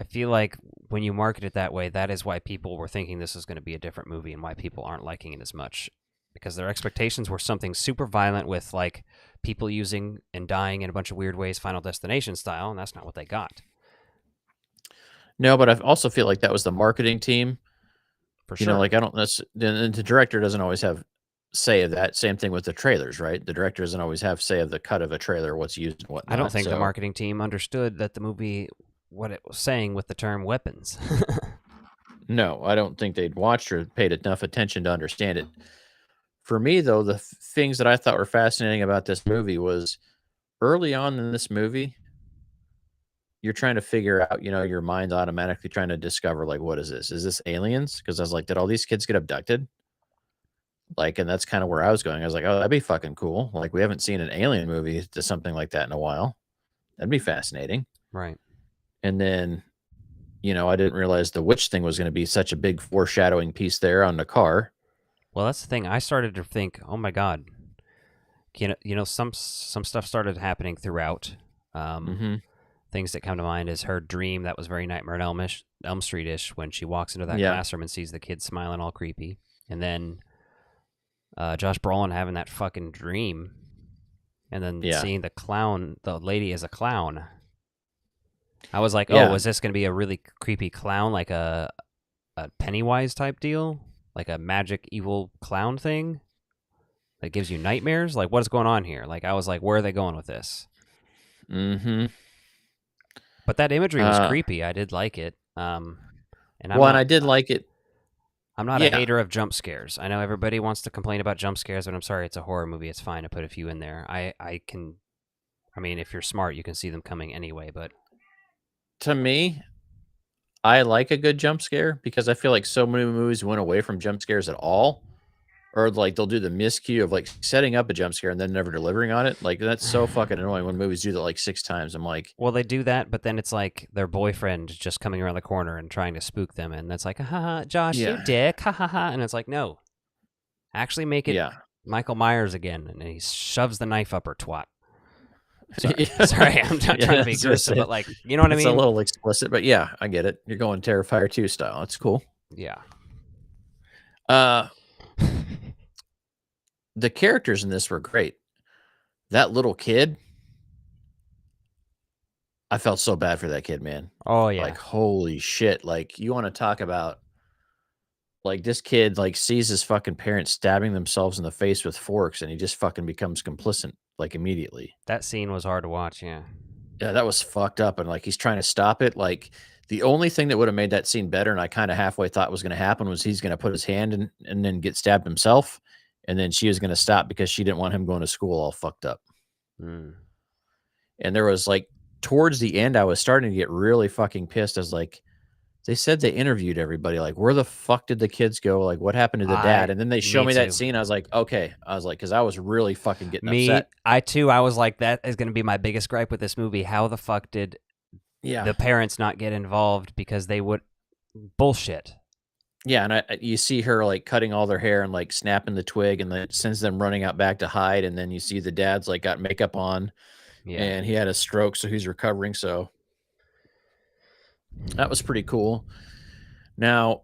S3: feel like when you market it that way, that is why people were thinking this is going to be a different movie and why people aren't liking it as much. Because their expectations were something super violent with like people using and dying in a bunch of weird ways, Final Destination style, and that's not what they got.
S4: No, but I also feel like that was the marketing team.
S3: For
S4: You
S3: sure.
S4: know, like I don't. The director doesn't always have say of that. Same thing with the trailers, right? The director doesn't always have say of the cut of a trailer, what's used and whatnot.
S3: I don't think the
S4: so-
S3: marketing team understood that the movie, what it was saying with the term weapons.
S4: No, I don't think they'd watched or paid enough attention to understand it. For me, though, the things that I thought were fascinating about this movie was early on in this movie, you're trying to figure out, you know, your mind's automatically trying to discover, like, what is this? Is this aliens? Because I was like, did all these kids get abducted? Like, and that's kind of where I was going. I was like, oh, that'd be fucking cool. Like, we haven't seen an alien movie to something like that in a while. That'd be fascinating.
S3: Right.
S4: And then, you know, I didn't realize the witch thing was going to be such a big foreshadowing piece there on the car.
S3: Well, that's the thing. I started to think, oh my god, some stuff started happening throughout.
S4: Mm-hmm.
S3: Things that come to mind is her dream that was very Nightmare on Elm Street-ish when she walks into that
S4: Yeah.
S3: classroom and sees the kids smiling all creepy, and then Josh Brolin having that fucking dream, and then
S4: Yeah.
S3: seeing the lady as a clown. I was like,
S4: Yeah.
S3: oh, is this going to be a really creepy clown, like a Pennywise type deal? Like a magic evil clown thing that gives you nightmares? Like, what is going on here? Like, I was like, where are they going with this?
S4: Mm-hmm.
S3: But that imagery was creepy. I did like it. And
S4: I did like it.
S3: I'm not a
S4: Yeah.
S3: hater of jump scares. I know everybody wants to complain about jump scares, but I'm sorry, it's a horror movie. It's fine to put a few in there. I mean, if you're smart, you can see them coming anyway, but
S4: To me, I like a good jump scare because I feel like so many movies went away from jump scares at all. Or like they'll do the miscue of like setting up a jump scare and then never delivering on it. Like that's so fucking annoying when movies do that like 6 times. I'm like,
S3: well, they do that, but then it's like their boyfriend just coming around the corner and trying to spook them, and that's like, ha, Josh, you
S4: Yeah.
S3: dick, ha ha ha, and it's like, no, actually make it
S4: yeah.
S3: Michael Myers again, and he shoves the knife up her twat. Sorry,
S4: Yeah.
S3: sorry, I'm not
S4: Yeah,
S3: trying to be
S4: that's what I
S3: gruesome,
S4: said.
S3: but like, you know what I
S4: It's
S3: mean?
S4: a little explicit, but yeah, I get it. You're going Terrifier 2 style. It's cool.
S3: Yeah.
S4: The characters in this were great. That little kid, I felt so bad for that kid, man.
S3: Oh yeah.
S4: Like, holy shit. Like, you want to talk about like this kid like sees his fucking parents stabbing themselves in the face with forks and he just fucking becomes complicit like immediately.
S3: That scene was hard to watch. Yeah.
S4: Yeah, that was fucked up. And like he's trying to stop it. Like the only thing that would have made that scene better, and I kind of halfway thought was going to happen, was he's going to put his hand in and then get stabbed himself. And then she was going to stop because she didn't want him going to school all fucked up.
S3: Mm.
S4: And there was like towards the end, I was starting to get really fucking pissed. I was like, they said they interviewed everybody. Like, where the fuck did the kids go? Like, what happened to the dad? And then they show me
S3: too.
S4: that scene. I was like, okay. I was like, because I was really fucking getting
S3: Me,
S4: upset.
S3: I was like, that is going to be my biggest gripe with this movie. How the fuck did
S4: Yeah.
S3: the parents not get involved? Because they would bullshit.
S4: Yeah, and you see her like cutting all their hair and like snapping the twig, and then it sends them running out back to hide. And then you see the dad's like got makeup on,
S3: Yeah.
S4: and he had a stroke, so he's recovering. So that was pretty cool. Now,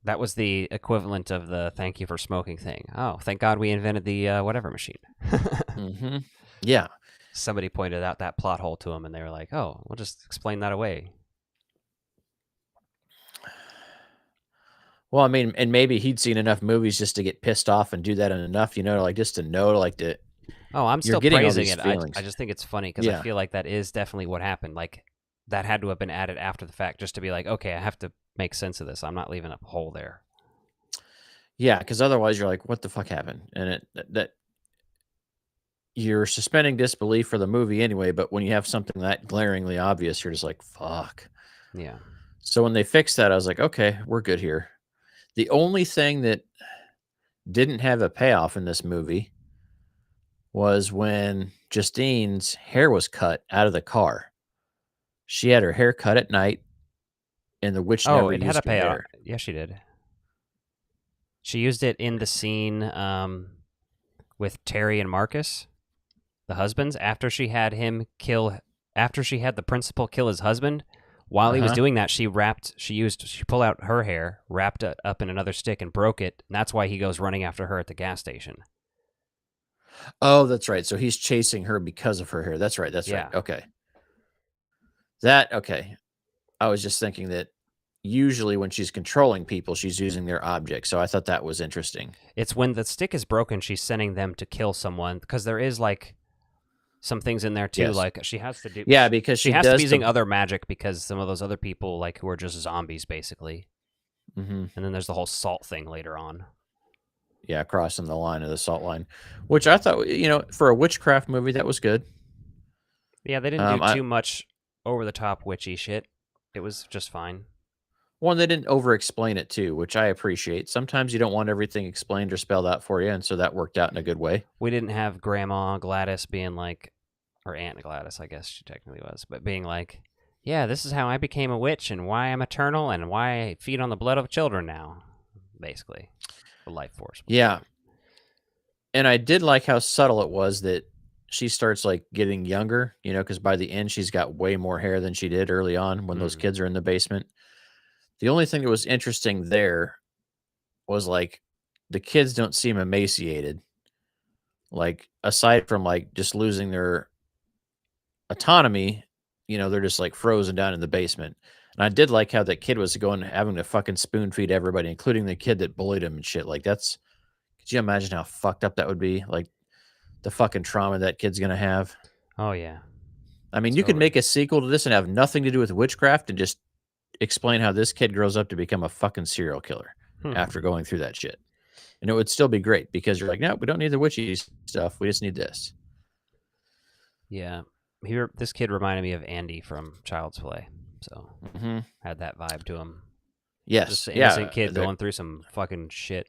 S3: That was the equivalent of the thank you for smoking thing. Oh, thank God we invented the whatever machine.
S4: mhm. Yeah,
S3: Somebody pointed out that plot hole to him, and they were like, oh, we'll just explain that away.
S4: well, I mean, and maybe he'd seen enough movies just to get pissed off and do that enough, you know, like just to know, like to.
S3: Oh, I'm
S4: You're
S3: still
S4: getting all
S3: praising
S4: these
S3: it.
S4: feelings.
S3: I just think it's funny because
S4: Yeah.
S3: I feel like that is definitely what happened. Like, that had to have been added after the fact just to be like, okay, I have to make sense of this. I'm not leaving a hole there.
S4: Yeah, because otherwise you're like, what the fuck happened? And that you're suspending disbelief for the movie anyway, but when you have something that glaringly obvious, you're just like, fuck.
S3: Yeah.
S4: So when they fixed that, I was like, okay, we're good here. The only thing that didn't have a payoff in this movie was when Justine's hair was cut out of the car. She had her hair cut at night, and the witch
S3: Oh,
S4: never
S3: it had a
S4: used her
S3: payoff.
S4: hair.
S3: Yeah, she did. She used it in the scene with Terry and Marcus, the husbands, after she had the principal kill his husband. While he was doing that, she pulled out her hair, wrapped it up in another stick, and broke it. And that's why he goes running after her at the gas station.
S4: Oh, that's right. So he's chasing her because of her hair. That's right. That's
S3: Yeah.
S4: right. Okay. Okay. I was just thinking that usually when she's controlling people, she's using their objects. So I thought that was interesting.
S3: It's when the stick is broken, she's sending them to kill someone, because there is like some things in there too.
S4: Yes.
S3: Like she has to do.
S4: Yeah, because
S3: she has to be using other magic because some of those other people like who are just zombies basically.
S4: Mm-hmm.
S3: And then there's the whole salt thing later on.
S4: Yeah, crossing the line of the salt line, which I thought, for a witchcraft movie, that was good.
S3: Yeah, they didn't do too much over the top witchy shit. It was just fine.
S4: One, they didn't over-explain it too, which I appreciate. Sometimes you don't want everything explained or spelled out for you, and so that worked out in a good way.
S3: We didn't have Grandma Gladys being like, or Aunt Gladys, I guess she technically was, but being like, yeah, this is how I became a witch and why I'm eternal and why I feed on the blood of children now, basically. The life force.
S4: Yeah. And I did like how subtle it was that she starts like getting younger, because by the end she's got way more hair than she did early on when those kids are in the basement. The only thing that was interesting there was like the kids don't seem emaciated. Like aside from like just losing their autonomy, they're just like frozen down in the basement. And I did like how that kid was having to fucking spoon feed everybody, including the kid that bullied him and shit. Like could you imagine how fucked up that would be? Like the fucking trauma that kid's going to have.
S3: Oh yeah.
S4: I mean, you could make a sequel to this and have nothing to do with witchcraft and just explain how this kid grows up to become a fucking serial killer after going through that shit. And it would still be great because you're like, no, we don't need the witchy stuff. We just need this.
S3: Yeah. This kid reminded me of Andy from Child's Play. So had that vibe to him.
S4: Yes.
S3: Just an innocent kid going through some fucking shit.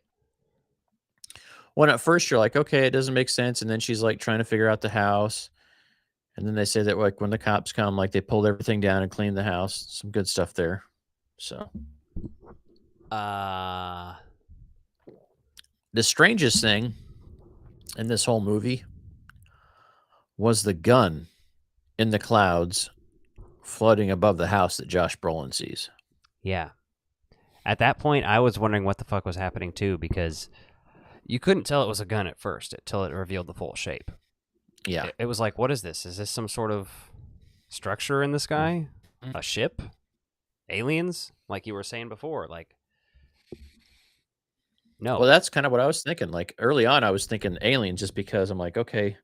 S4: When at first you're like, okay, it doesn't make sense. And then she's like trying to figure out the house. And then they say that like when the cops come, like they pulled everything down and cleaned the house. Some good stuff there. So. The strangest thing in this whole movie was the gun in the clouds floating above the house that Josh Brolin sees.
S3: Yeah. At that point, I was wondering what the fuck was happening too, because you couldn't tell it was a gun at first until it revealed the full shape.
S4: Yeah.
S3: It was like, what is this? Is this some sort of structure in the sky? A ship? Aliens? Like you were saying before, like... No.
S4: Well, that's kind of what I was thinking. Like early on, I was thinking aliens just because I'm like, okay,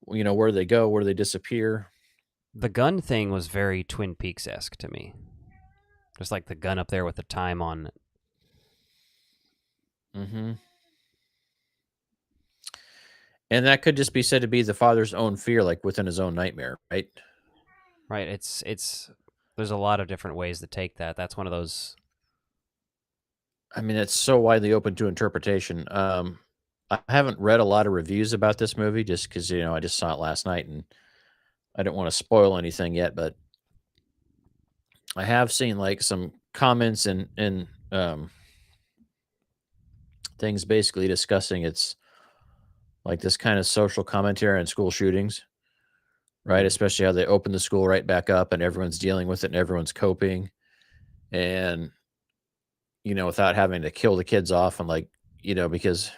S4: where do they go? Where do they disappear?
S3: The gun thing was very Twin Peaks-esque to me. Just like the gun up there with the time on it.
S4: Mm-hmm. And that could just be said to be the father's own fear, like within his own nightmare, right?
S3: Right. It's there's a lot of different ways to take that. That's one of those.
S4: I mean, it's so widely open to interpretation. I haven't read a lot of reviews about this movie just because, I just saw it last night and I don't want to spoil anything yet, but I have seen like some comments and things basically discussing it's like this kind of social commentary on school shootings, right? Especially how they open the school right back up and everyone's dealing with it and everyone's coping and, without having to kill the kids off and like, because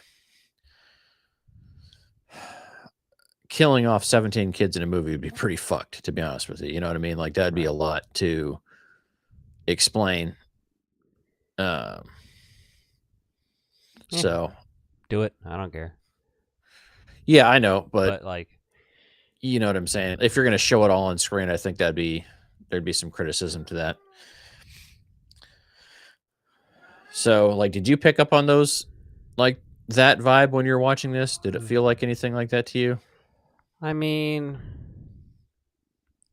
S4: killing off 17 kids in a movie would be pretty fucked, to be honest with you. You know what I mean? Like that'd be a lot to explain. So
S3: do it. I don't care.
S4: Yeah, I know, but
S3: like,
S4: you know what I'm saying? If you're going to show it all on screen, I think there'd be some criticism to that. So like, did you pick up on those, like that vibe when you're watching this? Did it feel like anything like that to you?
S3: I mean,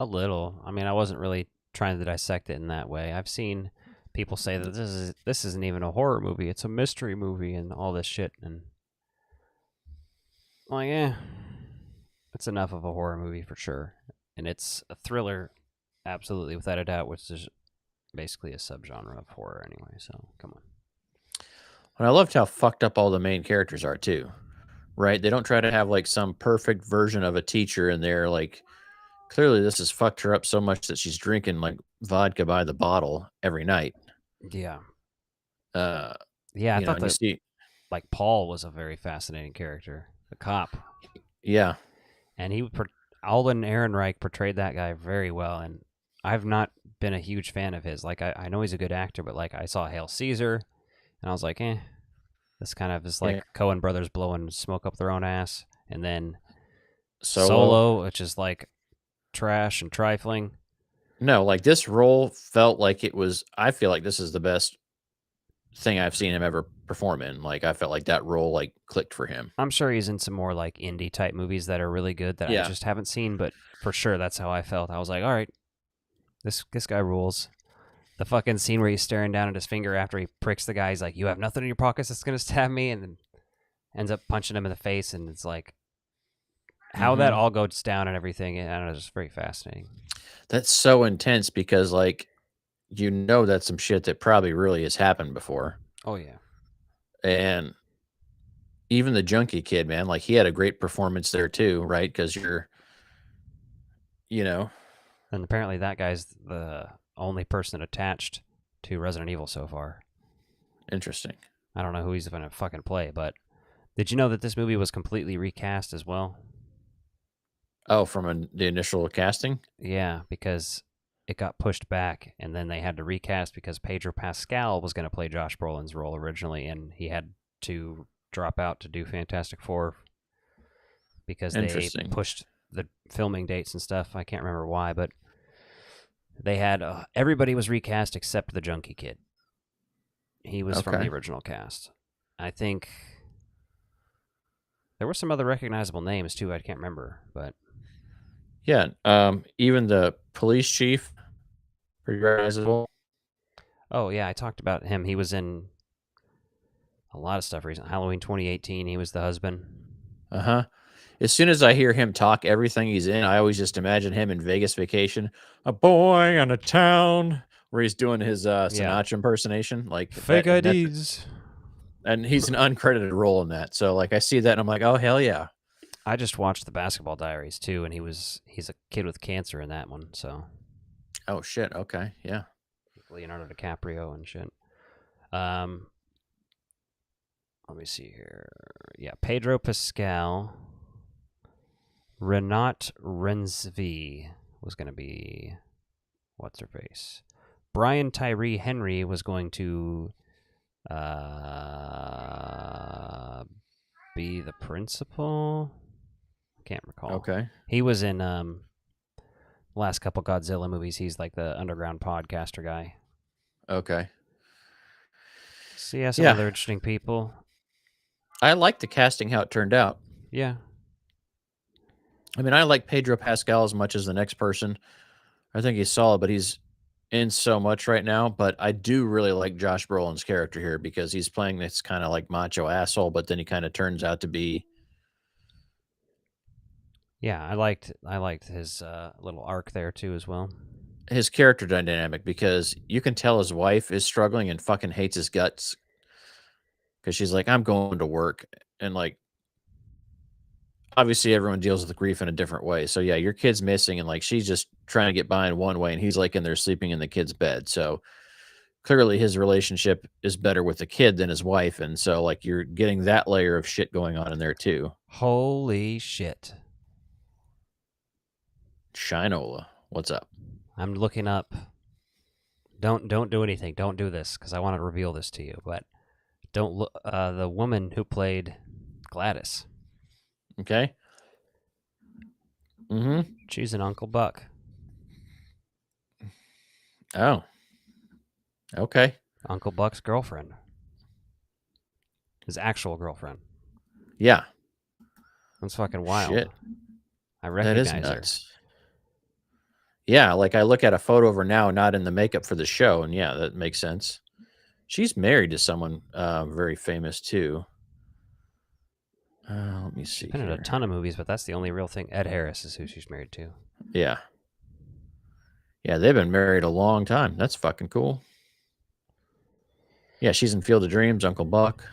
S3: a little. I mean, I wasn't really trying to dissect it in that way. I've seen people say that this isn't even a horror movie; it's a mystery movie, and all this shit. And I'm like, it's enough of a horror movie for sure, and it's a thriller, absolutely without a doubt, which is basically a subgenre of horror anyway. So come on.
S4: And I loved how fucked up all the main characters are too. Right? They don't try to have like some perfect version of a teacher in there. Like clearly this has fucked her up so much that she's drinking like vodka by the bottle every night.
S3: Yeah,
S4: Uh,
S3: yeah. I thought
S4: and you
S3: that
S4: see,
S3: like Paul was a very fascinating character, the cop,
S4: yeah,
S3: and Alden Ehrenreich portrayed that guy very well. And I've not been a huge fan of his. Like I know he's a good actor, but like I saw Hail Caesar, and I was like, this kind of is like
S4: yeah.
S3: Coen brothers blowing smoke up their own ass. And then
S4: Solo.
S3: Solo, which is like trash and trifling.
S4: No, like this role felt like it was. I feel like this is the best thing I've seen him ever perform in. Like I felt like that role like clicked for him.
S3: I'm sure he's in some more like indie type movies that are really good that I
S4: Yeah.
S3: just haven't seen, but for sure that's how I felt. I was like, all right, this guy rules. The fucking scene where he's staring down at his finger after he pricks the guy, he's like, you have nothing in your pockets that's gonna stab me, and then ends up punching him in the face, and it's like how that all goes down and everything. I don't know, it's just very fascinating.
S4: That's so intense because like that's some shit that probably really has happened before.
S3: Oh yeah.
S4: And even the junkie kid, man, like he had a great performance there too, right? Because you know,
S3: And apparently that guy's the only person attached to Resident Evil so far.
S4: interesting.
S3: I don't know who he's going to fucking play, but did you know that this movie was completely recast as well?
S4: Oh, from the initial casting?
S3: Yeah, because it got pushed back, and then they had to recast because Pedro Pascal was going to play Josh Brolin's role originally, and he had to drop out to do Fantastic Four because they
S4: Interesting.
S3: pushed the filming dates and stuff. I can't remember why, but they had everybody was recast except the junkie kid. He was from
S4: Okay.
S3: the original cast. I think there were some other recognizable names too. I can't remember, but
S4: Yeah. Even the police chief, pretty recognizable.
S3: oh yeah, I talked about him. He was in a lot of stuff recently. Halloween 2018. He was the husband.
S4: Uh-huh. As soon as I hear him talk everything he's in, I always just imagine him in Vegas Vacation, a boy on a town, where he's doing his Sinatra impersonation, like
S3: Fake
S4: that,
S3: IDs.
S4: and he's an uncredited role in that. So like I see that and I'm like, oh hell yeah.
S3: I just watched the Basketball Diaries too, and he's a kid with cancer in that one. So
S4: Oh shit. Okay. Yeah.
S3: Leonardo DiCaprio and shit. Let me see here. Yeah, Pedro Pascal. Renat Rensvi was going to be what's her face. Brian Tyree Henry was going to be the principal. I can't recall.
S4: Okay.
S3: He was in last couple Godzilla movies. He's like the underground podcaster guy.
S4: Okay.
S3: So yeah, some other interesting people.
S4: I like the casting, how it turned out.
S3: Yeah.
S4: I mean, I like Pedro Pascal as much as the next person. I think he's solid, but he's in so much right now. But I do really like Josh Brolin's character here because he's playing this kind of like macho asshole, but then he kind of turns out to be.
S3: Yeah, I liked his little arc there too as well.
S4: His character dynamic, because you can tell his wife is struggling and fucking hates his guts because she's like, I'm going to work. And like, obviously everyone deals with the grief in a different way. So yeah, your kid's missing and like she's just trying to get by in one way and he's like in there sleeping in the kid's bed. So clearly his relationship is better with the kid than his wife. And so like you're getting that layer of shit going on in there too.
S3: Holy shit.
S4: Shinola, what's up?
S3: I'm looking up. Don't do anything. Don't do this because I want to reveal this to you. But don't look. The woman who played Gladys.
S4: Okay. Mm-hmm.
S3: She's an Uncle Buck.
S4: Oh. Okay.
S3: Uncle Buck's girlfriend. His actual girlfriend.
S4: Yeah.
S3: That's fucking wild.
S4: Shit.
S3: I
S4: That is
S3: recognize her.
S4: nuts. Yeah, like I look at a photo of her now, not in the makeup for the show, and yeah, that makes sense. She's married to someone very famous too. Let me
S3: She's
S4: see
S3: been in a
S4: here.
S3: ton of movies, but that's the only real thing. Ed Harris is who she's married to.
S4: Yeah. Yeah, they've been married a long time. That's fucking cool. Yeah, she's in Field of Dreams, Uncle Buck.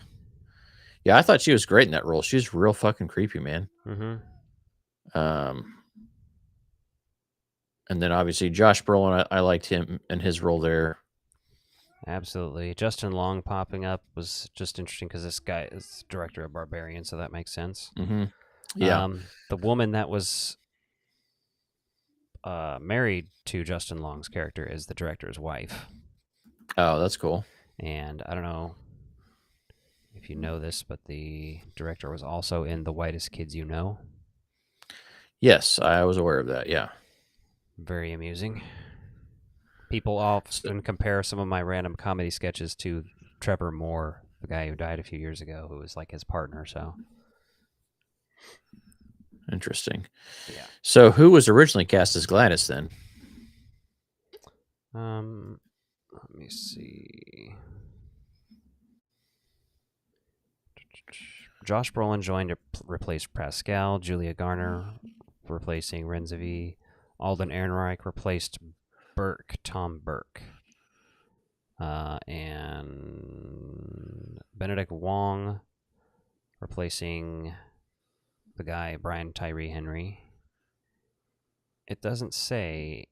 S4: Yeah, I thought she was great in that role. She's real fucking creepy, man.
S3: Mm-hmm.
S4: And then obviously Josh Brolin, I liked him and his role there.
S3: Absolutely. Justin Long popping up was just interesting because this guy is director of Barbarian, so that makes sense.
S4: Mm-hmm. Yeah.
S3: The woman that was married to Justin Long's character is the director's wife.
S4: Oh, that's cool.
S3: And I don't know if you know this, but the director was also in The Whitest Kids You Know.
S4: Yes, I was aware of that. Yeah.
S3: Very amusing. People often compare some of my random comedy sketches to Trevor Moore, the guy who died a few years ago, who was like his partner. So
S4: interesting.
S3: yeah.
S4: So who was originally cast as Gladys then?
S3: Let me see. Josh Brolin joined to replace Pascal. Julia Garner replacing Renzavi. Alden Ehrenreich replaced Tom Burke. And Benedict Wong replacing the guy Brian Tyree Henry. It doesn't say.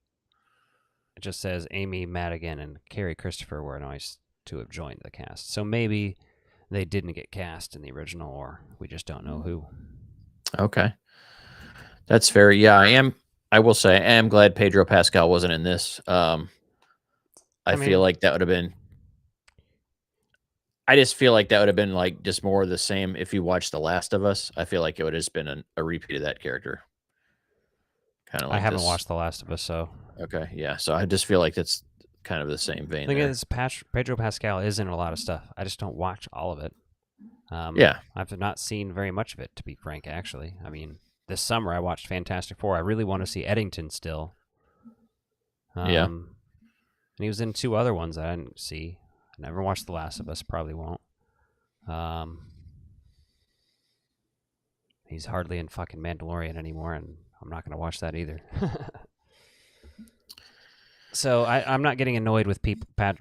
S3: It just says Amy Madigan and Carrie Christopher were announced to have joined the cast. So maybe they didn't get cast in the original, or we just don't know who.
S4: Okay. That's fair. Yeah, I will say I am glad Pedro Pascal wasn't in this. I feel like that would have been. I just feel like that would have been like just more of the same. If you watched The Last of Us, I feel like it would have just been a repeat of that character. Kind of like
S3: I haven't watched The Last of Us, so
S4: okay, yeah. So I just feel like that's kind of the same vein.
S3: The thing is, Pedro Pascal is in a lot of stuff. I just don't watch all of it.
S4: Yeah,
S3: I've not seen very much of it, to be frank. Actually, I mean, this summer I watched Fantastic Four. I really want to see Eddington still.
S4: Yeah.
S3: And he was in 2 other ones that I didn't see. I never watched The Last of Us. Probably won't. He's hardly in fucking Mandalorian anymore, and I'm not going to watch that either. So I'm not getting annoyed with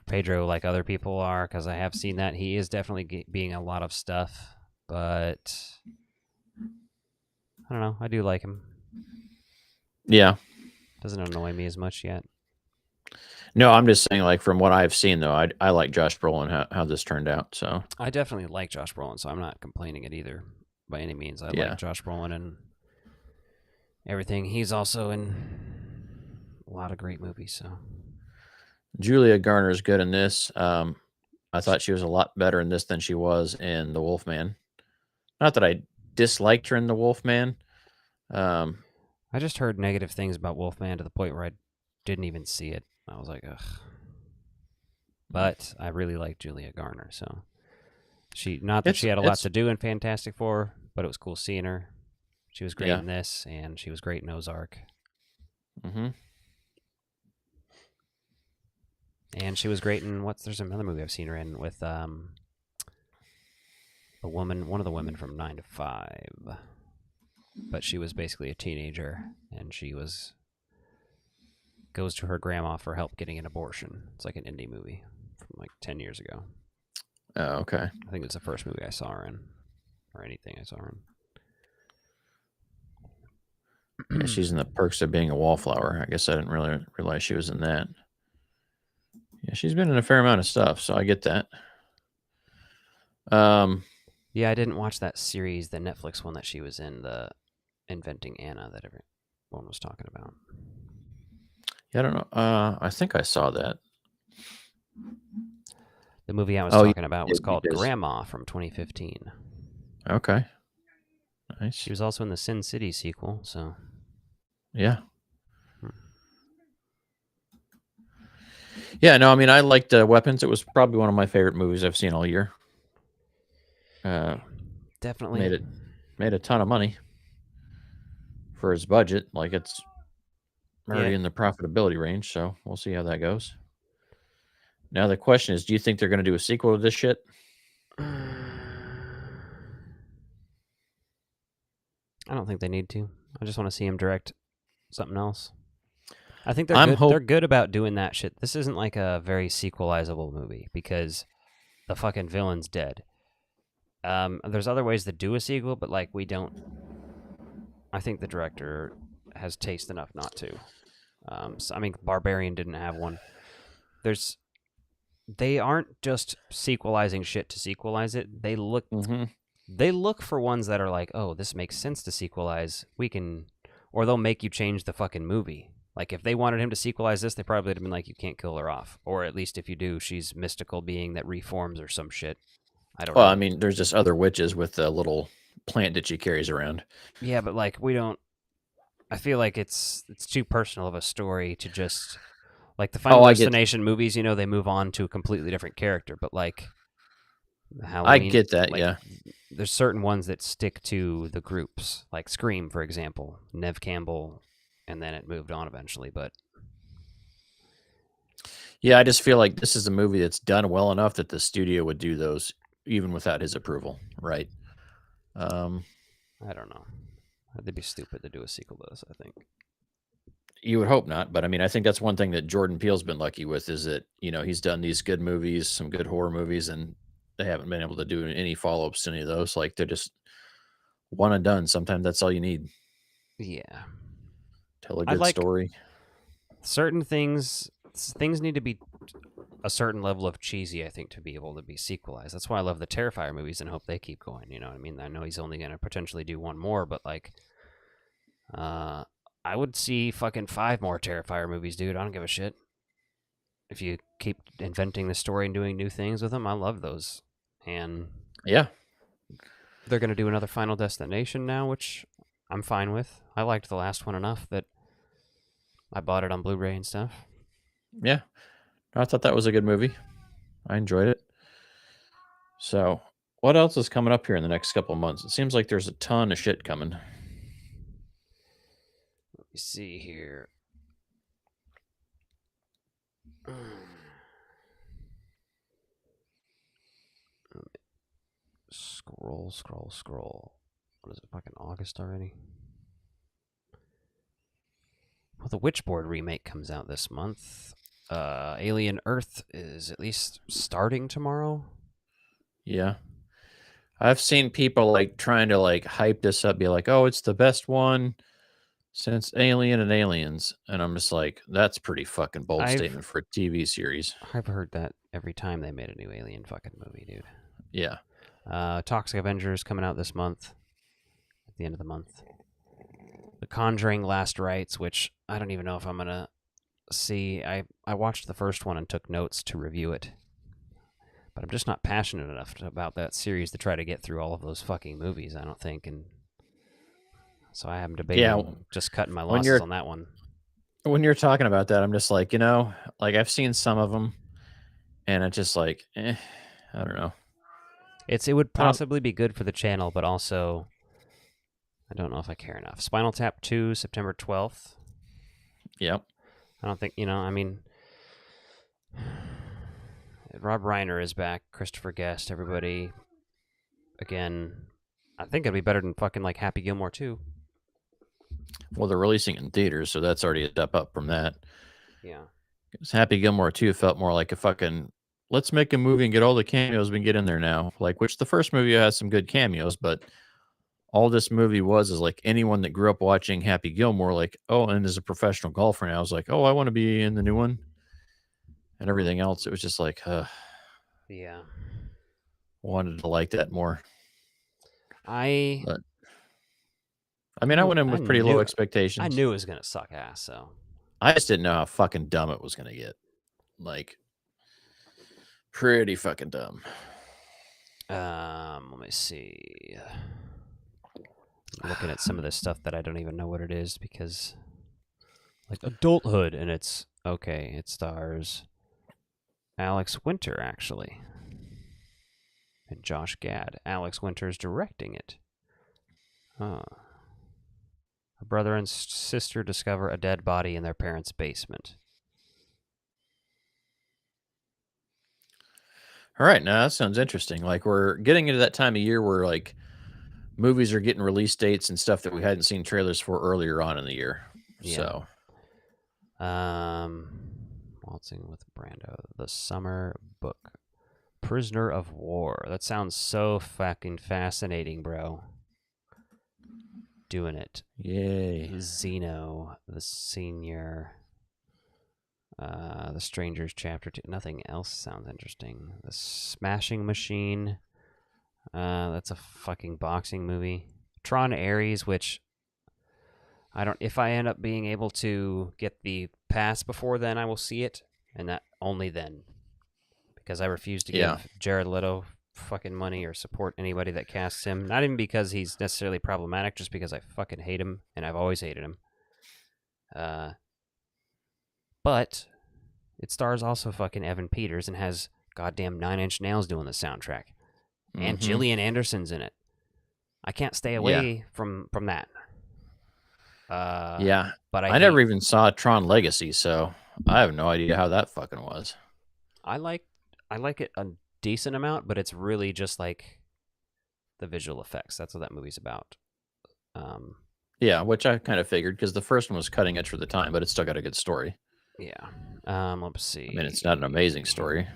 S3: Pedro like other people are, because I have seen that he is definitely being a lot of stuff, but I don't know. I do like him.
S4: Yeah.
S3: Doesn't annoy me as much yet.
S4: No, I'm just saying, like, from what I've seen, though, I like Josh Brolin, how this turned out. So
S3: I definitely like Josh Brolin, so I'm not complaining it either by any means. I like Josh Brolin and everything. He's also in a lot of great movies. So
S4: Julia Garner is good in this. I thought she was a lot better in this than she was in The Wolfman. Not that I disliked her in The Wolfman.
S3: I just heard negative things about Wolfman to the point where I didn't even see it. I was like, ugh. But I really like Julia Garner, so she had a lot to do in Fantastic Four, but it was cool seeing her. She was great in this, and she was great in Ozark.
S4: Mm-hmm.
S3: And she was great in there's another movie I've seen her in with one of the women from 9 to 5. But she was basically a teenager, and she goes to her grandma for help getting an abortion. It's like an indie movie from like 10 years ago.
S4: Oh, okay.
S3: I think it's the first movie I saw her in, or anything I saw her in.
S4: Yeah, she's in The Perks of Being a Wallflower. I guess I didn't really realize she was in that. Yeah, she's been in a fair amount of stuff, so I get that.
S3: Yeah, I didn't watch that series, the Netflix one that she was in, the Inventing Anna that everyone was talking about.
S4: Yeah, I don't know. I think I saw that.
S3: The movie I was talking about was called Grandma from 2015.
S4: Okay. Nice.
S3: She was also in the Sin City sequel, so...
S4: Yeah. Yeah, no, I mean, I liked Weapons. It was probably one of my favorite movies I've seen all year.
S3: Definitely.
S4: Made a ton of money. for his budget. Like it's already
S3: Yeah.
S4: in the profitability range, so we'll see how that goes. Now the question is, do you think they're going to do a sequel to this shit?
S3: I don't think they need to. I just want to see him direct something else. I think they're
S4: I'm
S3: good.
S4: hope
S3: They're good about doing that shit. This isn't like a very sequelizable movie because the fucking villain's dead. There's other ways to do a sequel, but like we don't. I think the director has taste enough not to. So, I mean, Barbarian didn't have one. They aren't just sequelizing shit to sequelize it. They look for ones that are like, oh, this makes sense to sequelize. We can, or they'll make you change the fucking movie. Like if they wanted him to sequelize this, they probably would have been like, you can't kill her off, or at least if you do, she's mystical being that reforms or some shit. I don't know.
S4: Well, I mean, there's just other witches with the little plant that she carries around.
S3: Yeah, but like we don't. I feel like it's too personal of a story to just like the Final Destination movies. You know, they move on to a completely different character, but like Halloween,
S4: I get that.
S3: like,
S4: Yeah.
S3: There's certain ones that stick to the groups, like Scream, for example, Nev Campbell, and then it moved on eventually. But
S4: yeah, I just feel like this is a movie that's done well enough that the studio would do those even without his approval, right?
S3: I don't know. They'd be stupid to do a sequel to this, I think.
S4: You would hope not, but I mean, I think that's one thing that Jordan Peele's been lucky with is that, he's done these good movies, some good horror movies, and they haven't been able to do any follow-ups to any of those. Like they're just one and done. Sometimes that's all you need.
S3: Yeah.
S4: Tell a good story.
S3: Certain things need to be a certain level of cheesy, I think, to be able to be sequelized. That's why I love the Terrifier movies and hope they keep going. You know what I mean? I know he's only going to potentially do one more, but like, I would see fucking 5 more Terrifier movies, dude. I don't give a shit. If you keep inventing the story and doing new things with them, I love those. And
S4: yeah,
S3: they're going to do another Final Destination now, which I'm fine with. I liked the last one enough that I bought it on Blu-ray and stuff.
S4: Yeah. I thought that was a good movie. I enjoyed it. So, what else is coming up here in the next couple of months? It seems like there's a ton of shit coming.
S3: Let me see here. Scroll. What is it, fucking August already? Well, the Witchboard remake comes out this month. Alien Earth is at least starting tomorrow.
S4: Yeah. I've seen people like trying to like hype this up, be like, oh, it's the best one since Alien and Aliens. And I'm just like, that's pretty fucking bold statement for a TV series.
S3: I've heard that every time they made a new Alien fucking movie, dude.
S4: Yeah.
S3: Toxic Avengers coming out this month, at the end of the month. The Conjuring Last Rites, which I don't even know if I'm going to see. I watched the first one and took notes to review it. But I'm just not passionate enough about that series to try to get through all of those fucking movies, I don't think. And so I am debating just cutting my losses on that one.
S4: When you're talking about that, I'm just like, like I've seen some of them, and it's just like, I don't know.
S3: It would possibly be good for the channel, but also I don't know if I care enough. Spinal Tap 2, September 12th.
S4: Yep.
S3: I don't think, I mean, Rob Reiner is back, Christopher Guest, everybody. Again, I think it'd be better than fucking like Happy Gilmore 2.
S4: Well, they're releasing it in theaters, so that's already a step up from that.
S3: Yeah.
S4: Because Happy Gilmore 2 felt more like a fucking, let's make a movie and get all the cameos we can get in there now. Like, which the first movie has some good cameos, but all this movie is like anyone that grew up watching Happy Gilmore, like, oh, and as a professional golfer now, I was like, oh, I want to be in the new one. And everything else, it was just like,
S3: yeah.
S4: Wanted to like that more. I went in with pretty low expectations.
S3: I knew it was going to suck ass, so.
S4: I just didn't know how fucking dumb it was going to get. Like, pretty fucking dumb.
S3: Let me see. I'm looking at some of this stuff that I don't even know what it is because, like, adulthood, and it's, okay, it stars Alex Winter, actually. And Josh Gad. Alex Winter's directing it. Her brother and sister discover a dead body in their parents' basement.
S4: All right, now that sounds interesting. Like we're getting into that time of year where like movies are getting release dates and stuff that we hadn't seen trailers for earlier on in the year.
S3: Yeah.
S4: So
S3: Waltzing with Brando, The Summer Book, Prisoner of War. That sounds so fucking fascinating, bro. Doing it.
S4: yay.
S3: Zeno, The Senior, The Strangers Chapter 2. Nothing else sounds interesting. The Smashing Machine. That's a fucking boxing movie. Tron Ares, which I don't. If I end up being able to get the pass before then, I will see it, and that only then, because I refuse to give Jared Leto fucking money or support anybody that casts him. Not even because he's necessarily problematic, just because I fucking hate him, and I've always hated him. But it stars also fucking Evan Peters and has goddamn 9 Inch Nails doing the soundtrack, and Gillian Anderson's in it. I can't stay away from that.
S4: Yeah,
S3: but
S4: I never even saw Tron Legacy, so I have no idea how that fucking was.
S3: I like it a decent amount, but it's really just like the visual effects. That's what that movie's about.
S4: Yeah, which I kind of figured because the first one was cutting edge for the time, but it's still got a good story.
S3: Yeah. Let's see.
S4: I mean, it's not an amazing story.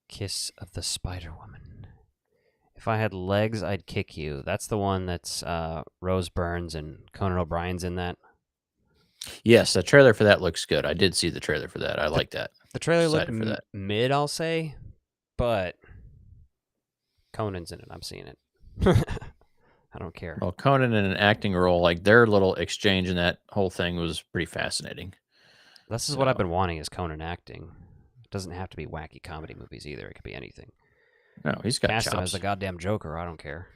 S3: Kiss of the Spider Woman. If I had legs, I'd kick you. That's the one that's Rose Byrne and Conan O'Brien's in that.
S4: Yes, the trailer for that looks good. I did see the trailer for that. I like that.
S3: The trailer
S4: Excited
S3: looked
S4: for that.
S3: mid, I'll say, but Conan's in it. I'm seeing it. I don't care.
S4: Well, Conan in an acting role, like their little exchange in that whole thing was pretty fascinating.
S3: This is what I've been wanting is Conan acting. It doesn't have to be wacky comedy movies either. It could be anything.
S4: No, he's got
S3: Cast him
S4: chops.
S3: as the goddamn Joker. I don't care.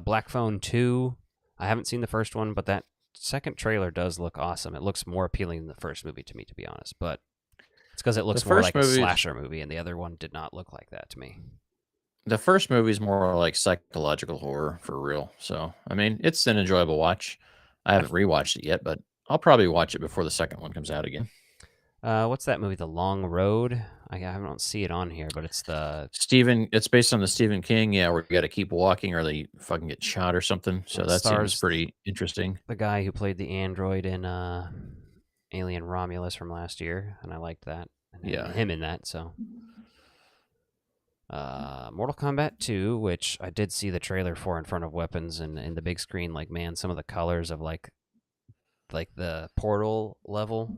S3: Black Phone 2. I haven't seen the first one, but that second trailer does look awesome. It looks more appealing than the first movie to me, to be honest. But it's because it looks more like a slasher movie, and the other one did not look like that to me.
S4: The first movie's more like psychological horror for real. So, I mean, it's an enjoyable watch. I haven't rewatched it yet, but I'll probably watch it before the second one comes out again.
S3: What's that movie? The Long Road? I don't see it on here, but it's the
S4: It's based on the Stephen King. Yeah, where you got to keep walking or they fucking get shot or something. So that seems pretty interesting.
S3: The guy who played the android in Alien Romulus from last year, and I liked that. And him in that. So, Mortal Kombat 2, which I did see the trailer for in front of weapons and in the big screen. Like, man, some of the colors of like the portal level.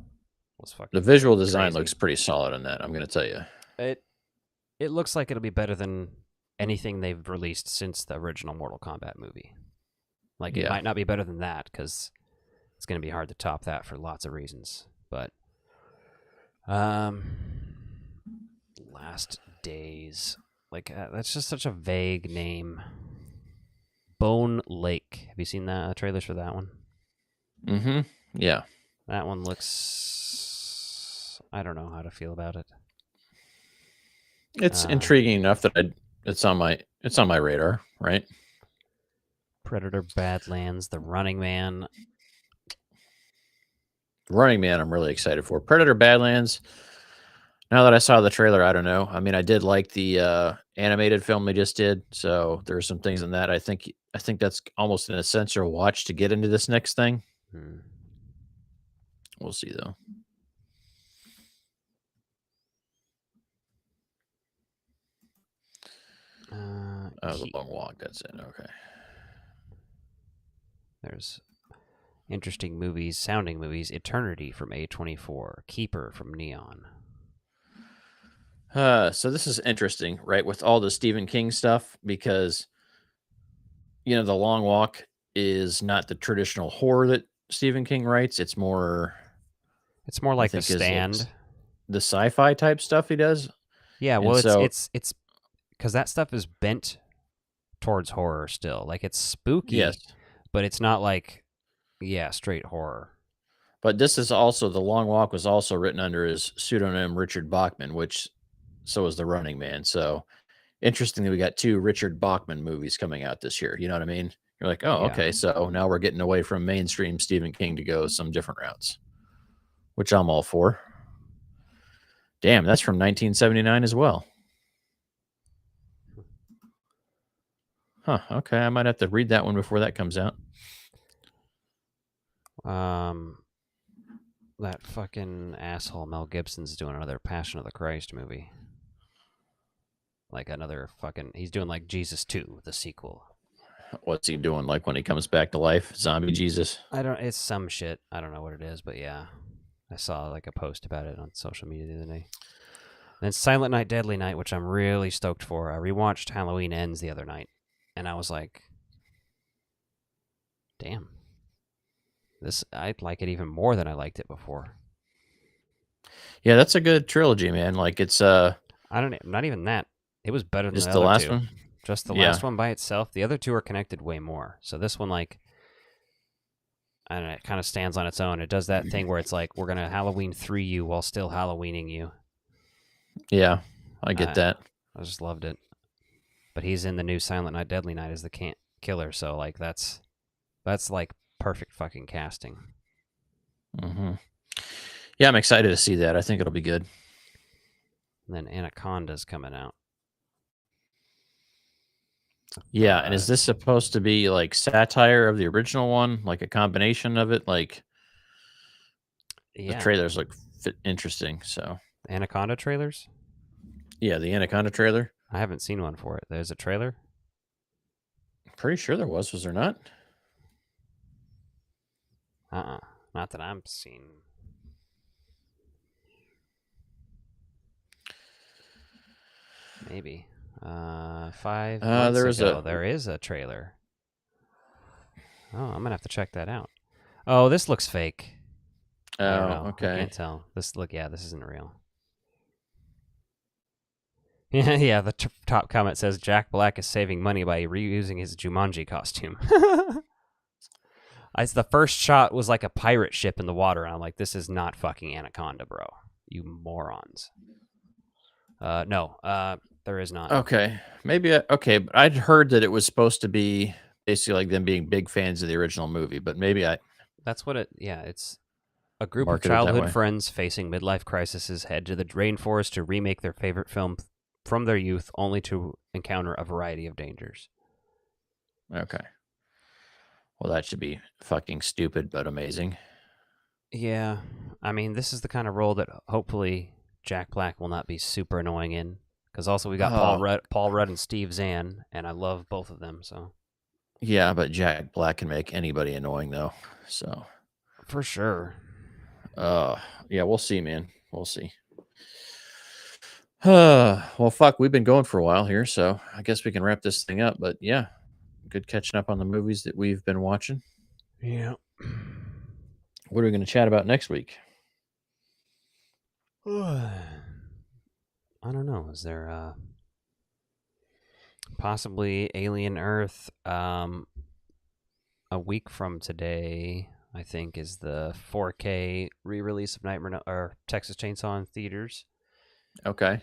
S4: The visual design looks pretty solid on that, I'm going to tell you.
S3: It looks like it'll be better than anything they've released since the original Mortal Kombat movie. Like, it might not be better than that, because it's going to be hard to top that for lots of reasons. But, Last Days. Like, that's just such a vague name. Bone Lake. Have you seen the trailers for that one?
S4: Mm-hmm. Yeah.
S3: That one looks... I don't know how to feel about it.
S4: It's intriguing enough that it's on my radar, right?
S3: Predator Badlands, The Running Man.
S4: Running Man, I'm really excited for. Predator Badlands. Now that I saw the trailer, I don't know. I mean, I did like the animated film they just did, so there are some things in that. I think that's almost an essential watch to get into this next thing. We'll see though. The Long Walk. That's it. Okay.
S3: There's interesting movies, sounding movies. Eternity from A24. Keeper from Neon.
S4: So this is interesting, right? With all the Stephen King stuff, because The Long Walk is not the traditional horror that Stephen King writes. It's more
S3: like The Stand,
S4: the sci-fi type stuff he does.
S3: Yeah, well, it's because that stuff is bent towards horror still. Like, it's spooky,
S4: yes,
S3: but it's not like straight horror.
S4: But this is also The Long Walk was also written under his pseudonym Richard Bachman, which so is The Running Man. So interesting that we got 2 Richard Bachman movies coming out this year. You know what I mean? You're like, oh,
S3: Yeah.
S4: okay, so now we're getting away from mainstream Stephen King to go some different routes, which I'm all for. Damn, that's from 1979 as well. Huh, okay, I might have to read that one before that comes out.
S3: That fucking asshole Mel Gibson's doing another Passion of the Christ movie. Like another fucking, he's doing like Jesus 2, the sequel.
S4: What's he doing? Like when he comes back to life, zombie Jesus?
S3: It's some shit. I don't know what it is, but yeah. I saw like a post about it on social media the other day. Then Silent Night, Deadly Night, which I'm really stoked for. I rewatched Halloween Ends the other night, and I was like, damn. I like it even more than I liked it before.
S4: Yeah, that's a good trilogy, man. Like it's
S3: Not even that. It was better than
S4: just
S3: the
S4: the
S3: other
S4: last
S3: two.
S4: one.
S3: Just the
S4: Yeah.
S3: last one by itself. The other two are connected way more. So this one, like, I don't know, it kind of stands on its own. It does that thing where it's like, we're going to Halloween 3 you while still Halloweening you.
S4: Yeah, I get that.
S3: I just loved it. But he's in the new Silent Night, Deadly Night as the killer. So, like, that's like perfect fucking casting.
S4: Mm-hmm. Yeah, I'm excited to see that. I think it'll be good.
S3: And then Anaconda's coming out.
S4: Yeah, and is this supposed to be like satire of the original one, like a combination of it? Like,
S3: yeah,
S4: the trailers look interesting. So,
S3: Anaconda trailers?
S4: Yeah, the Anaconda trailer.
S3: I haven't seen one for it. There's a trailer?
S4: Pretty sure there was. Was there not?
S3: Not that I'm seeing. Maybe. 5 months ago, there is a trailer. Oh, I'm going to have to check that out. Oh, this looks fake. I don't know.
S4: Okay.
S3: I can't tell. This isn't real. Yeah, the top comment says Jack Black is saving money by reusing his Jumanji costume. The first shot was like a pirate ship in the water, and I'm like, this is not fucking Anaconda, bro. You morons. No, there is not.
S4: Okay. Maybe. Okay, but I'd heard that it was supposed to be basically like them being big fans of the original movie, but maybe
S3: That's what it. Yeah, it's a group of
S4: marketed that
S3: childhood
S4: way.
S3: friends facing midlife crises head to the rainforest to remake their favorite film from their youth, only to encounter a variety of dangers.
S4: Okay. Well, that should be fucking stupid, but amazing.
S3: Yeah, I mean, this is the kind of role that hopefully Jack Black will not be super annoying in. Because also we got Paul Rudd and Steve Zahn, and I love both of them. So
S4: Yeah, but Jack Black can make anybody annoying, though. So
S3: for sure.
S4: Yeah, we'll see, man. We'll see. Well, fuck, we've been going for a while here, so I guess we can wrap this thing up. But yeah, good catching up on the movies that we've been watching.
S3: Yeah.
S4: What are we going to chat about next week?
S3: I don't know. Is there possibly Alien Earth? A week from today, I think, is the 4K re-release of or Texas Chainsaw in theaters.
S4: Okay.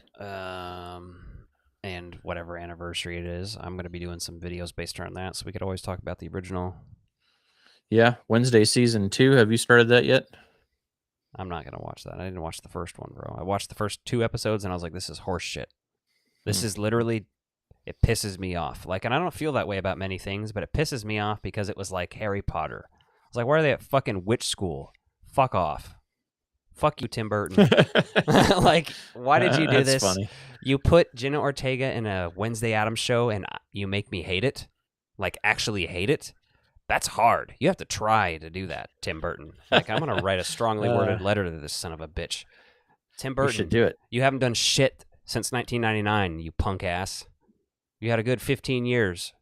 S3: And whatever anniversary it is, I'm going to be doing some videos based around that, so we could always talk about the original.
S4: Yeah, Wednesday season 2. Have you started that yet?
S3: I'm not going to watch that. I didn't watch the first one, bro. I watched the first 2 episodes, and I was like, this is horse shit. This is literally, it pisses me off. Like, and I don't feel that way about many things, but it pisses me off because it was like Harry Potter. I was like, why are they at fucking witch school? Fuck off. Fuck you, Tim Burton. Like, why did you do this?
S4: Funny.
S3: You put Jenna Ortega in a Wednesday Addams show and you make me hate it? Like, actually hate it? That's hard. You have to try to do that, Tim Burton. Like, I'm going to write a strongly worded letter to this son of a bitch. Tim Burton,
S4: You should do it.
S3: You haven't done shit since 1999, you punk ass. You had a good 15 years.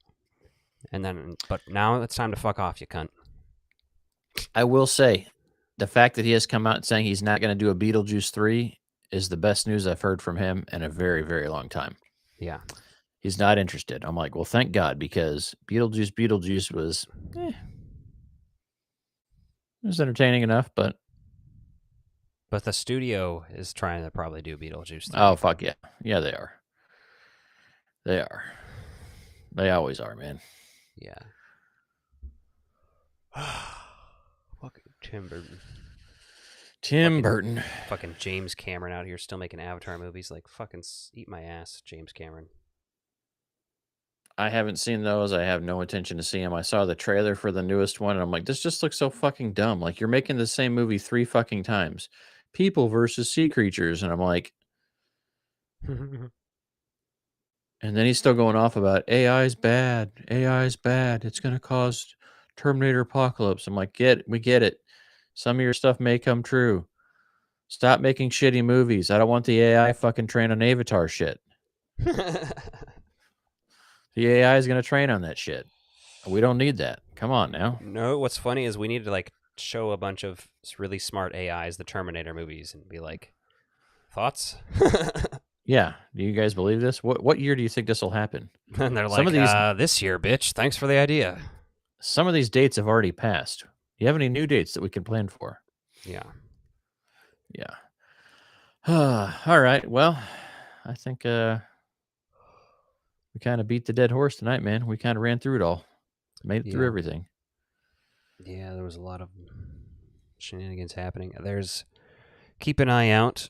S3: But now it's time to fuck off, you cunt.
S4: I will say, the fact that he has come out saying he's not going to do a Beetlejuice 3 is the best news I've heard from him in a very, very long time.
S3: Yeah.
S4: He's not interested. I'm like, well, thank God, because Beetlejuice was it was entertaining enough, but
S3: the studio is trying to probably do Beetlejuice 3.
S4: Oh, fuck yeah. Yeah, they are. They are. They always are, man.
S3: Yeah. Fucking Tim Burton.
S4: Tim
S3: Fucking-
S4: Burton.
S3: Fucking James Cameron out here still making Avatar movies. Like, fucking eat my ass, James Cameron.
S4: I haven't seen those. I have no intention to see them. I saw the trailer for the newest one, and I'm like, this just looks so fucking dumb. Like, you're making the same movie 3 fucking times. People versus sea creatures. And I'm like, and then he's still going off about AI's bad. AI's bad. It's going to cause Terminator apocalypse. I'm like, we get it. Some of your stuff may come true. Stop making shitty movies. I don't want the AI fucking train on Avatar shit. The AI is going to train on that shit. We don't need that. Come on now.
S3: No, what's funny is we need to like show a bunch of really smart AIs the Terminator movies and be like, thoughts?
S4: Yeah. Do you guys believe this? What year do you think this will happen?
S3: And they're
S4: Some
S3: like,
S4: of these-
S3: this year, bitch. Thanks for the idea.
S4: Some of these dates have already passed. Do you have any new dates that we can plan for?
S3: Yeah.
S4: Yeah. All right. Well, I think we kind of beat the dead horse tonight, man. We kind of ran through it all. Made it through
S3: Yeah.
S4: everything.
S3: Yeah, there was a lot of shenanigans happening. Keep an eye out.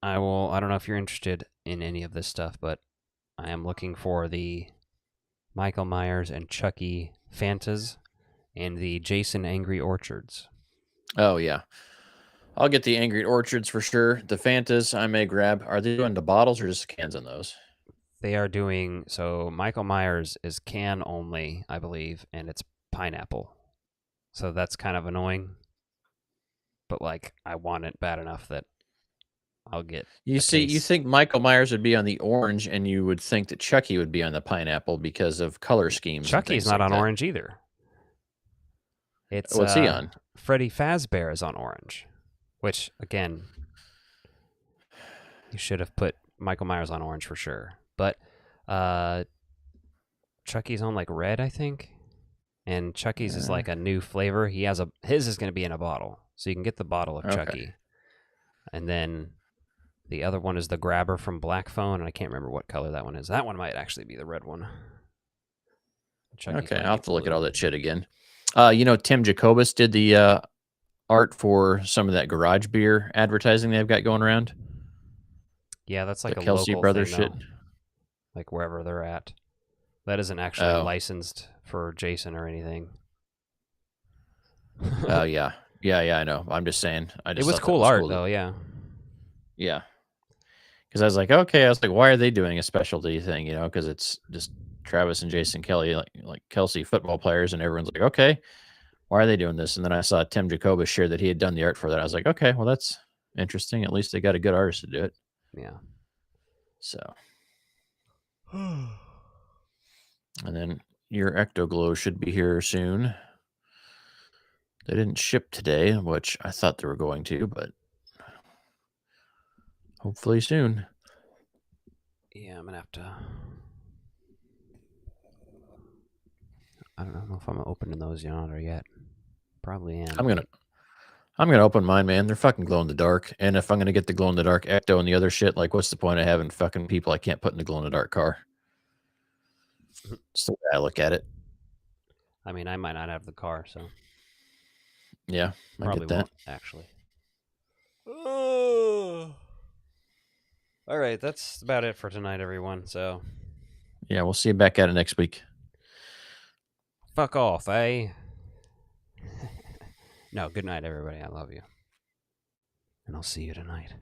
S3: I don't know if you're interested in any of this stuff, but I am looking for the Michael Myers and Chucky Fantas and the Jason Angry Orchards.
S4: Oh, yeah. I'll get the Angry Orchards for sure. The Fantas I may grab. Are they doing the bottles or just cans on those?
S3: They are doing, so Michael Myers is can only, I believe, and it's pineapple. So that's kind of annoying. But like, I want it bad enough that I'll get.
S4: You think Michael Myers would be on the orange, and you would think that Chucky would be on the pineapple because of color schemes.
S3: Chucky's not on orange either. It's
S4: What's he on?
S3: Freddy Fazbear is on orange, which again, you should have put Michael Myers on orange for sure. But Chucky's on like red, I think, and Chucky's is like a new flavor. His is going to be in a bottle, so you can get the bottle of Chucky, and then the other one is the grabber from Black Phone, and I can't remember what color that one is. That one might actually be the red one. Chucky's
S4: Okay,
S3: might
S4: I'll have
S3: be
S4: to look at
S3: blue.
S4: all that shit again. Tim Jacobus did the art for some of that garage beer advertising they've got going around.
S3: Yeah, that's like
S4: The
S3: a
S4: Kelsey
S3: local
S4: Brothers
S3: thing,
S4: shit.
S3: though. Like wherever they're at. That isn't actually
S4: Oh.
S3: licensed for Jason or anything.
S4: Oh yeah, I know. I'm just saying.
S3: It was cool art, though. Yeah.
S4: Yeah. Because I was like, okay, why are they doing a specialty thing? Because it's just Travis and Jason Kelly, like Kelsey football players, and everyone's like, okay, why are they doing this? And then I saw Tim Jacobus share that he had done the art for that. I was like, okay, well, that's interesting. At least they got a good artist to do it.
S3: Yeah.
S4: So. And then your Ectoglow should be here soon. They didn't ship today, which I thought they were going to, but hopefully soon.
S3: Yeah, I'm gonna have to. I don't know if I'm opening those yonder yet. Probably am.
S4: I'm gonna open mine, man. They're fucking glow in the dark. And if I'm gonna get the glow in the dark Ecto and the other shit, like what's the point of having fucking people I can't put in the glow in the dark car? That's the way I look at it.
S3: I mean, I might not have the car, so
S4: Yeah, I
S3: probably
S4: get that.
S3: won't actually. All right, that's about it for tonight, everyone. So
S4: Yeah, we'll see you back at it next week.
S3: fuck off, eh? No, good night, everybody. I love you, and I'll see you tonight.